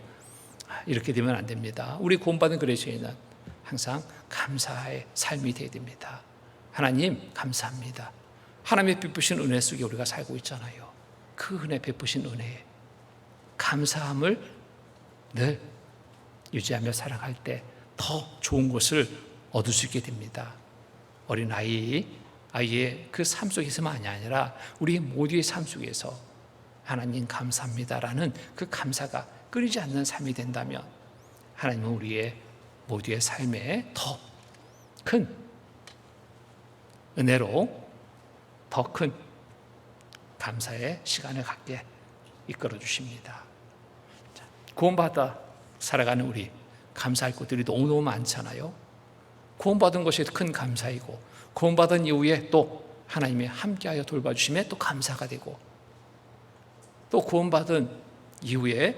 이렇게 되면 안 됩니다. 우리 구원받은 그리스도인은 항상 감사의 삶이 되어야 됩니다. 하나님 감사합니다. 하나님의 베푸신 은혜 속에 우리가 살고 있잖아요. 그 은혜 베푸신 은혜에 감사함을 늘 유지하며 살아갈 때 더 좋은 것을 얻을 수 있게 됩니다. 어린 아이의 그 삶 속에서만이 아니라 우리 모두의 삶 속에서 하나님 감사합니다라는 그 감사가 끊이지 않는 삶이 된다면 하나님은 우리의 모두의 삶에 더 큰 은혜로 더 큰 감사의 시간을 갖게 이끌어 주십니다. 구원받아 살아가는 우리 감사할 것들이 너무너무 많잖아요. 구원받은 것이 큰 감사이고 구원받은 이후에 또 하나님이 함께하여 돌봐주심에 또 감사가 되고 또 구원받은 이후에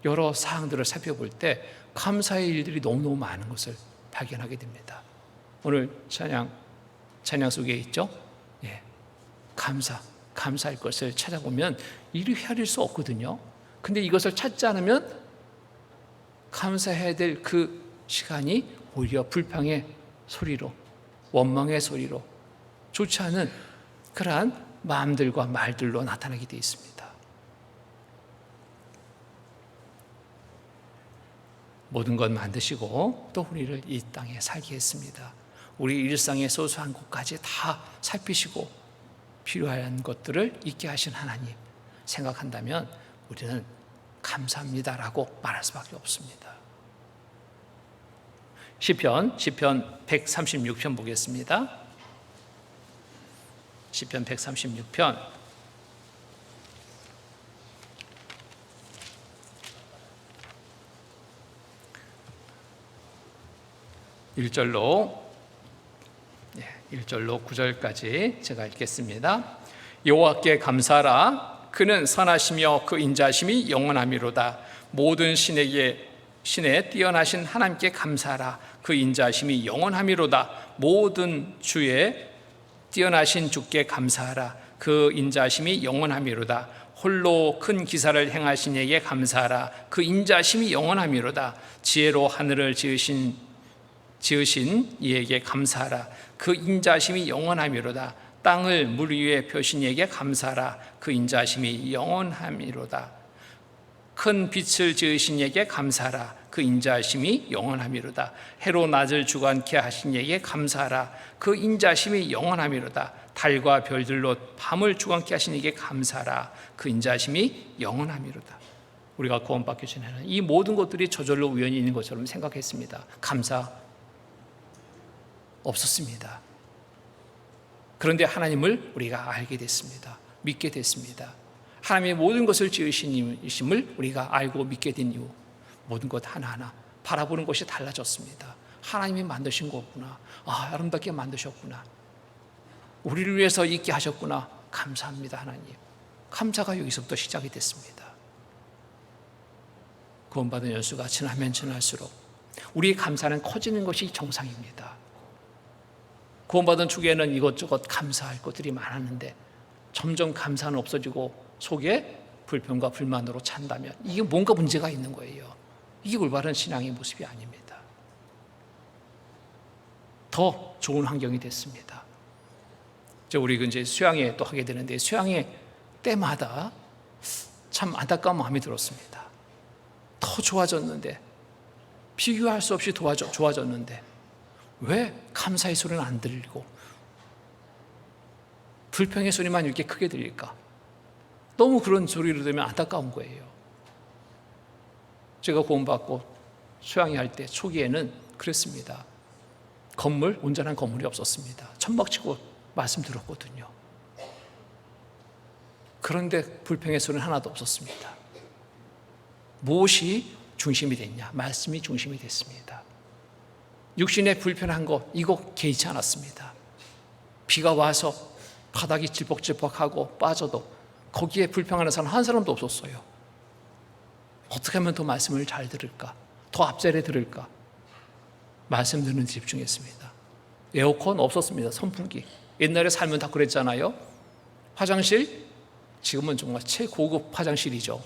여러 사항들을 살펴볼 때 감사의 일들이 너무너무 많은 것을 발견하게 됩니다. 오늘 찬양 속에 있죠? 감사할 것을 찾아보면 이리 헤아릴 수 없거든요. 근데 이것을 찾지 않으면 감사해야 될 그 시간이 오히려 불평의 소리로, 원망의 소리로, 좋지 않은 그러한 마음들과 말들로 나타나게 되어 있습니다. 모든 것 만드시고 또 우리를 이 땅에 살게 했습니다. 우리 일상의 소소한 것까지 다 살피시고 필요한 것들을 있게 하신 하나님 생각한다면 우리는 감사합니다라고 말할 수밖에 없습니다. 시편 136편 보겠습니다. 시편 136편 1절로 1절로 9절까지 제가 읽겠습니다. 여호와께 감사하라. 그는 선하시며 그 인자심이 영원하미로다. 모든 신에 뛰어나신 하나님께 감사하라. 그 인자심이 영원하미로다. 모든 주에 뛰어나신 주께 감사하라. 그 인자심이 영원하미로다. 홀로 큰 기사를 행하신 이에게 감사하라. 그 인자심이 영원하미로다. 지혜로 하늘을 지으신 이에게 감사하라. 그 인자심이 영원하미로다. 땅을 물 위에 펴신 이에게 감사하라. 그 인자심이 영원하미로다. 큰 빛을 지으신 이에게 감사하라. 그 인자심이 영원하미로다. 해로 낮을 주관케 하신 이에게 감사하라. 그 인자심이 영원하미로다. 달과 별들로 밤을 주관케 하신 이에게 감사하라. 그 인자심이 영원하미로다. 우리가 구원받기 전에는 이 모든 것들이 저절로 우연히 있는 것처럼 생각했습니다. 감사 없었습니다. 그런데 하나님을 우리가 알게 됐습니다. 믿게 됐습니다. 하나님의 모든 것을 지으신 이심을 우리가 알고 믿게 된 이후 모든 것 하나하나 바라보는 것이 달라졌습니다. 하나님이 만드신 거구나. 아름답게 만드셨구나. 우리를 위해서 있게 하셨구나. 감사합니다, 하나님. 감사가 여기서부터 시작이 됐습니다. 구원받은 연수가 지나면 지날수록 우리의 감사는 커지는 것이 정상입니다. 구원받은 초기에는 이것저것 감사할 것들이 많았는데 점점 감사는 없어지고 속에 불평과 불만으로 찬다면 이게 뭔가 문제가 있는 거예요. 이게 올바른 신앙의 모습이 아닙니다. 더 좋은 환경이 됐습니다. 우리 이제 수양회 또 하게 되는데 수양회 때마다 참 안타까운 마음이 들었습니다. 더 좋아졌는데 비교할 수 없이 좋아졌는데 왜 감사의 소리는 안 들리고 불평의 소리만 이렇게 크게 들릴까? 너무 그런 소리를 들으면 안타까운 거예요. 제가 구원받고 수양회 할 때 초기에는 그랬습니다. 온전한 건물이 없었습니다. 천막치고 말씀 들었거든요. 그런데 불평의 소리는 하나도 없었습니다. 무엇이 중심이 됐냐? 말씀이 중심이 됐습니다. 육신의 불편한 것 이거 개의치 않았습니다. 비가 와서 바닥이 질퍽질퍽하고 빠져도 거기에 불평하는 사람 한 사람도 없었어요. 어떻게 하면 더 말씀을 잘 들을까? 더 앞자리에 들을까? 말씀 듣는 데 집중했습니다. 에어컨 없었습니다. 선풍기. 옛날에 살면 다 그랬잖아요. 화장실 지금은 정말 최고급 화장실이죠.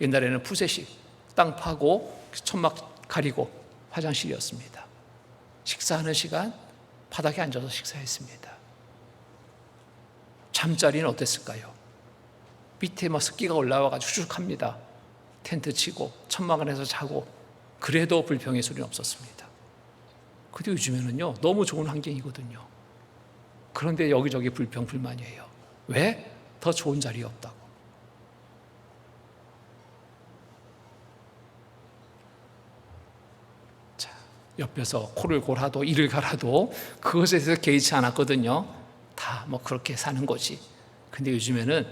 옛날에는 푸세식 땅 파고 천막 가리고 화장실이었습니다. 식사하는 시간 바닥에 앉아서 식사했습니다. 잠자리는 어땠을까요? 밑에 막 습기가 올라와가지고 추적합니다. 텐트 치고 천막 안에서 자고 그래도 불평의 소리는 없었습니다. 근데 요즘에는요 너무 좋은 환경이거든요. 그런데 여기저기 불평 불만이에요. 왜? 더 좋은 자리가 없다고. 자, 옆에서 코를 골아도 이를 갈아도 그것에 대해서 개의치 않았거든요. 다 뭐 그렇게 사는 거지. 근데 요즘에는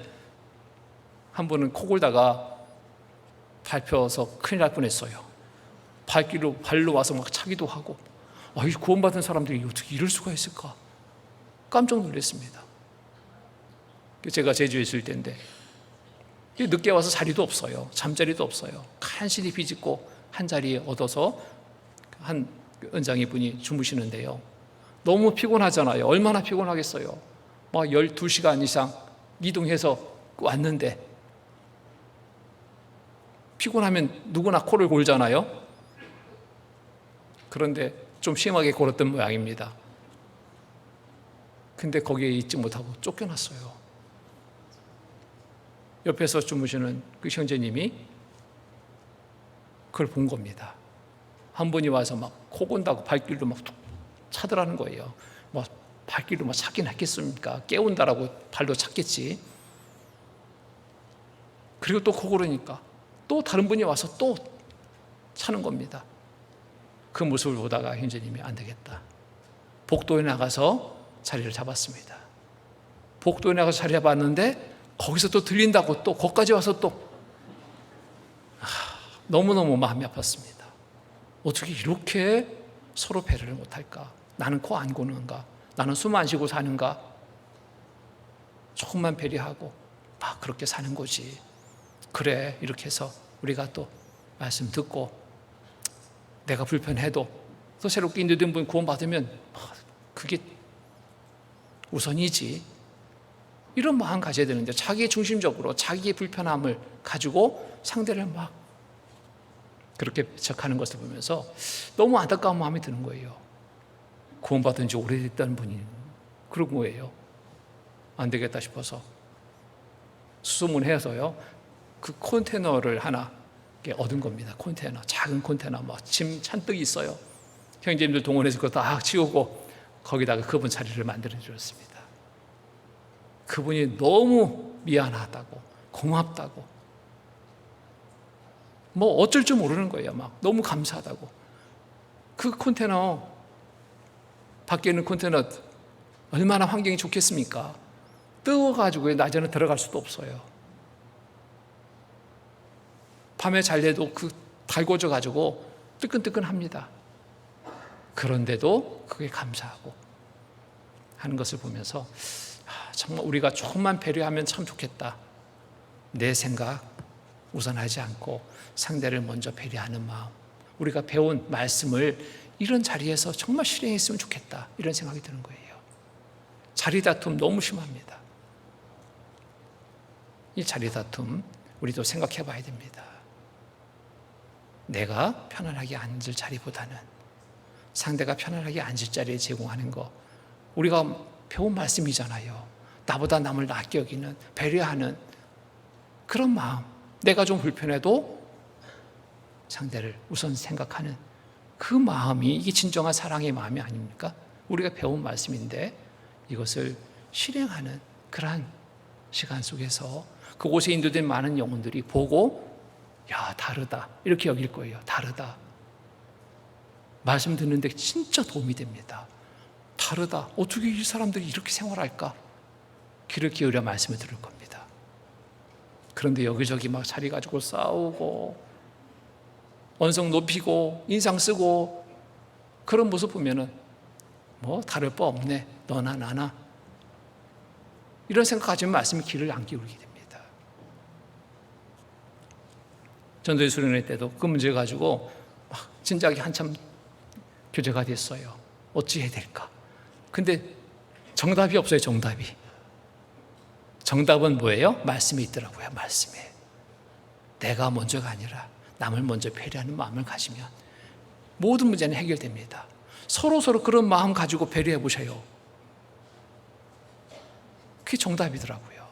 한 번은 코 골다가 밟혀서 큰일 날 뻔했어요. 발로 와서 막 차기도 하고. 이 구원받은 사람들이 어떻게 이럴 수가 있을까? 깜짝 놀랐습니다. 제가 제주에 있을 때인데 늦게 와서 자리도 없어요. 잠자리도 없어요. 간신히 비집고 한 자리에 얻어서 한 은장이 분이 주무시는데요. 너무 피곤하잖아요. 얼마나 피곤하겠어요. 막 12시간 이상 이동해서 왔는데 피곤하면 누구나 코를 골잖아요. 그런데 좀 심하게 골았던 모양입니다. 근데 거기에 있지 못하고 쫓겨났어요. 옆에서 주무시는 그 형제님이 그걸 본 겁니다. 한 분이 와서 막 코 곤다고 발길로 막 차더라는 거예요. 뭐 발길로 막 찾긴 했겠습니까? 깨운다라고 발로 찾겠지. 그리고 또 코 고르니까 또 다른 분이 와서 또 차는 겁니다. 그 모습을 보다가 형제님이 안 되겠다. 복도에 나가서 자리를 잡았습니다. 복도에 나가서 자리 잡았는데 거기서 또 들린다고 또 거기까지 와서 또 너무너무 마음이 아팠습니다. 어떻게 이렇게 서로 배려를 못할까? 나는 코 안 고는가? 나는 숨 안 쉬고 사는가? 조금만 배려하고 막 그렇게 사는 거지. 그래, 이렇게 해서 우리가 또 말씀 듣고 내가 불편해도 또 새롭게 인도된 분이 구원받으면 그게 우선이지. 이런 마음 가져야 되는데 자기 중심적으로 자기의 불편함을 가지고 상대를 막 그렇게 배척하는 것을 보면서 너무 안타까운 마음이 드는 거예요. 구원받은 지 오래됐다는 분이 그런 거예요. 안 되겠다 싶어서 수소문해서요, 그 컨테이너를 하나 얻은 겁니다. 컨테이너, 작은 컨테이너, 막 짐 잔뜩 있어요. 형제님들 동원해서 그거 다 치우고 거기다가 그분 자리를 만들어 주었습니다. 그분이 너무 미안하다고, 고맙다고, 뭐 어쩔 줄 모르는 거예요. 막 너무 감사하다고. 그 컨테이너, 밖에 있는 컨테이너 얼마나 환경이 좋겠습니까? 뜨거워가지고 낮에는 들어갈 수도 없어요. 밤에 잘 때도 그 달궈져가지고 뜨끈뜨끈합니다. 그런데도 그게 감사하고 하는 것을 보면서 정말 우리가 조금만 배려하면 참 좋겠다. 내 생각 우선하지 않고 상대를 먼저 배려하는 마음, 우리가 배운 말씀을 이런 자리에서 정말 실행했으면 좋겠다, 이런 생각이 드는 거예요. 자리 다툼 너무 심합니다. 이 자리 다툼 우리도 생각해 봐야 됩니다. 내가 편안하게 앉을 자리보다는 상대가 편안하게 앉을 자리에 제공하는 거, 우리가 배운 말씀이잖아요. 나보다 남을 낮게 여기는, 배려하는 그런 마음, 내가 좀 불편해도 상대를 우선 생각하는 그 마음이, 이게 진정한 사랑의 마음이 아닙니까? 우리가 배운 말씀인데 이것을 실행하는 그러한 시간 속에서 그곳에 인도된 많은 영혼들이 보고, 야, 다르다, 이렇게 여길 거예요. 다르다. 말씀 듣는데 진짜 도움이 됩니다. 다르다. 어떻게 이 사람들이 이렇게 생활할까? 귀를 기울여 말씀을 들을 겁니다. 그런데 여기저기 막 자리 가지고 싸우고 언성 높이고 인상 쓰고 그런 모습 보면은 뭐 다를 바 없네, 너나 나나, 이런 생각 가지면 말씀이 귀를 안 기울이게 됩니다. 전도의 수련회 때도 그 문제 가지고 막 진작에 한참 교제가 됐어요. 어찌 해야 될까? 근데 정답이 없어요. 정답은 뭐예요? 말씀에 있더라고요. 말씀에. 내가 먼저가 아니라 남을 먼저 배려하는 마음을 가지면 모든 문제는 해결됩니다. 서로 그런 마음 가지고 배려해 보셔요. 그게 정답이더라고요.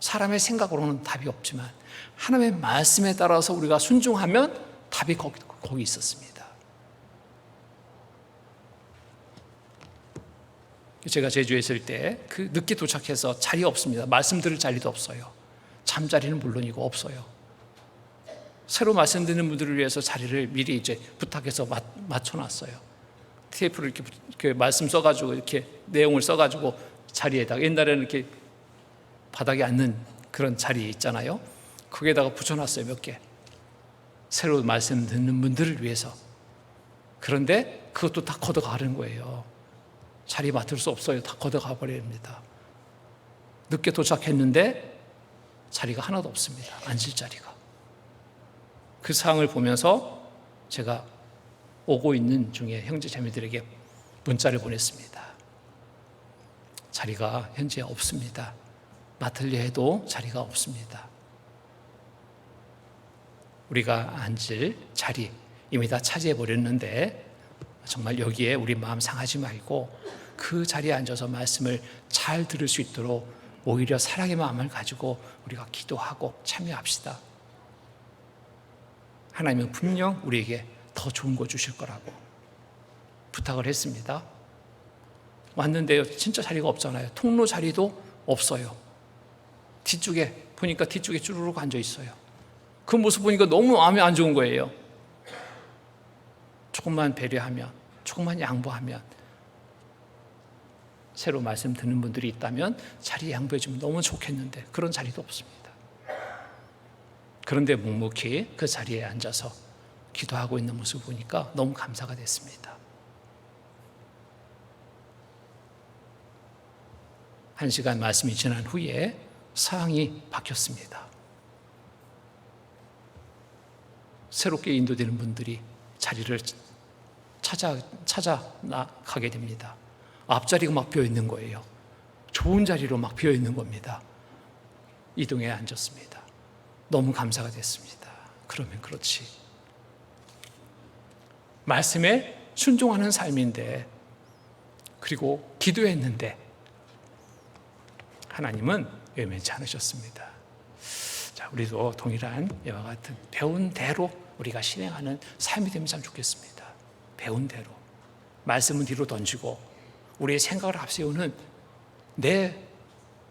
사람의 생각으로는 답이 없지만 하나님의 말씀에 따라서 우리가 순종하면 답이 거기 있었습니다. 제가 제주에 있을 때 그 늦게 도착해서 자리 없습니다. 말씀 들을 자리도 없어요. 잠자리는 물론이고 없어요. 새로 말씀 듣는 분들을 위해서 자리를 미리 이제 부탁해서 맞춰놨어요. 테이프를 이렇게 말씀 써가지고 이렇게 내용을 써가지고 자리에다가, 옛날에는 이렇게 바닥에 앉는 그런 자리 있잖아요. 거기에다가 붙여놨어요. 몇 개. 새로 말씀 듣는 분들을 위해서. 그런데 그것도 다 걷어가는 거예요. 자리 맡을 수 없어요. 다 걷어가 버립니다. 늦게 도착했는데 자리가 하나도 없습니다. 앉을 자리가. 그 상황을 보면서 제가 오고 있는 중에 형제 자매들에게 문자를 보냈습니다. 자리가 현재 없습니다. 맡으려 해도 자리가 없습니다. 우리가 앉을 자리 이미 다 차지해 버렸는데 정말 여기에 우리 마음 상하지 말고 그 자리에 앉아서 말씀을 잘 들을 수 있도록 오히려 사랑의 마음을 가지고 우리가 기도하고 참여합시다. 하나님은 분명 우리에게 더 좋은 거 주실 거라고 부탁을 했습니다. 왔는데요, 진짜 자리가 없잖아요. 통로 자리도 없어요. 뒤쪽에 보니까 뒤쪽에 쭈루룩 앉아 있어요. 그 모습 보니까 너무 마음이 안 좋은 거예요. 조금만 배려하면, 조금만 양보하면, 새로 말씀 듣는 분들이 있다면 자리에 양보해 주면 너무 좋겠는데 그런 자리도 없습니다. 그런데 묵묵히 그 자리에 앉아서 기도하고 있는 모습을 보니까 너무 감사가 됐습니다. 1시간 말씀이 지난 후에 상황이 바뀌었습니다. 새롭게 인도되는 분들이 자리를 찾아 나가게 됩니다. 앞자리가 막 비어 있는 거예요. 좋은 자리로 막 비어 있는 겁니다. 이동에 앉았습니다. 너무 감사가 됐습니다. 그러면 그렇지. 말씀에 순종하는 삶인데, 그리고 기도했는데 하나님은 외면치 않으셨습니다. 자, 우리도 동일한 이와 같은 배운 대로 우리가 실행하는 삶이 되면 참 좋겠습니다. 배운 대로 말씀은 뒤로 던지고 우리의 생각을 앞세우는, 내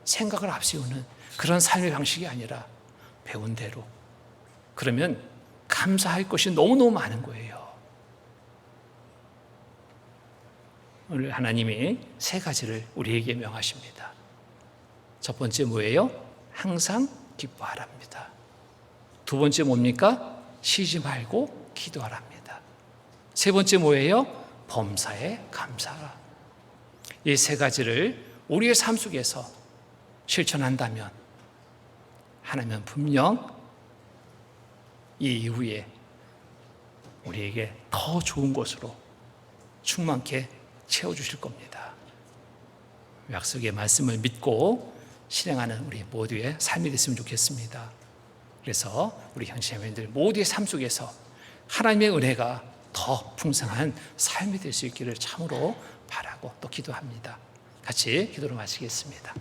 생각을 앞세우는 그런 삶의 방식이 아니라 배운 대로. 그러면 감사할 것이 너무너무 많은 거예요. 오늘 하나님이 3가지를 우리에게 명하십니다. 첫 번째 뭐예요? 항상 기뻐하랍니다. 2번째 뭡니까? 쉬지 말고 기도하랍니다. 3번째 뭐예요? 범사에 감사하라. 이 3가지를 우리의 삶 속에서 실천한다면 하나님은 분명 이 이후에 우리에게 더 좋은 것으로 충만케 채워주실 겁니다. 약속의 말씀을 믿고 실행하는 우리 모두의 삶이 됐으면 좋겠습니다. 그래서 우리 형제자매들 모두의 삶 속에서 하나님의 은혜가 더 풍성한 삶이 될 수 있기를 참으로 바라고 또 기도합니다. 같이 기도로 마치겠습니다.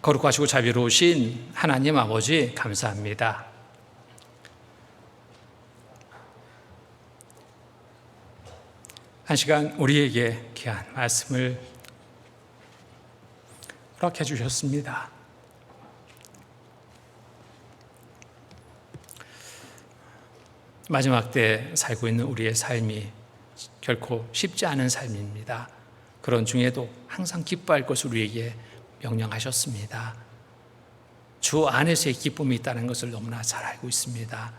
거룩하시고 자비로우신 하나님 아버지, 감사합니다. 한 시간 우리에게 귀한 말씀을 허락해 주셨습니다. 마지막 때 살고 있는 우리의 삶이 결코 쉽지 않은 삶입니다. 그런 중에도 항상 기뻐할 것을 우리에게 명령하셨습니다. 주 안에서의 기쁨이 있다는 것을 너무나 잘 알고 있습니다.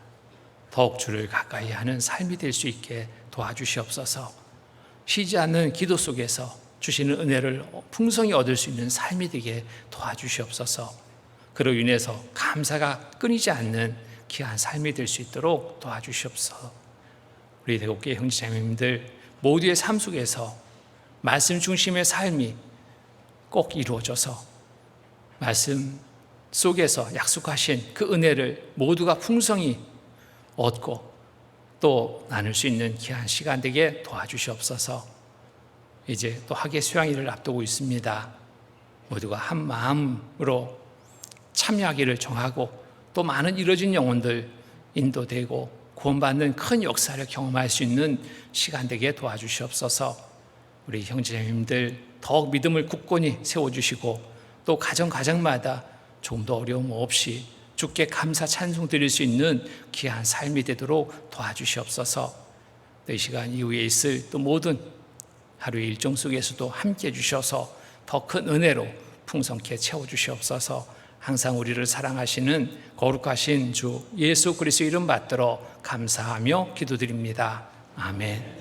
더욱 주를 가까이 하는 삶이 될 수 있게 도와주시옵소서. 쉬지 않는 기도 속에서 주시는 은혜를 풍성히 얻을 수 있는 삶이 되게 도와주시옵소서. 그로 인해서 감사가 끊이지 않는 귀한 삶이 될 수 있도록 도와주시옵소서. 우리 대곡교회 형제자매님들 모두의 삶 속에서 말씀 중심의 삶이 꼭 이루어져서 말씀 속에서 약속하신 그 은혜를 모두가 풍성히 얻고 또 나눌 수 있는 귀한 시간 되게 도와주시옵소서. 이제 또 학예 수양일을 앞두고 있습니다. 모두가 한 마음으로 참여하기를 정하고 또 많은 이뤄진 영혼들 인도되고 구원받는 큰 역사를 경험할 수 있는 시간 되게 도와주시옵소서. 우리 형제자매님들 더욱 믿음을 굳건히 세워주시고 또 가정마다 조금 더 어려움 없이 주께 감사 찬송 드릴 수 있는 귀한 삶이 되도록 도와주시옵소서. 또 이 시간 이후에 있을 또 모든 하루의 일정 속에서도 함께해 주셔서 더 큰 은혜로 풍성케 채워주시옵소서. 항상 우리를 사랑하시는 거룩하신 주 예수 그리스도 이름 받들어 감사하며 기도드립니다. 아멘.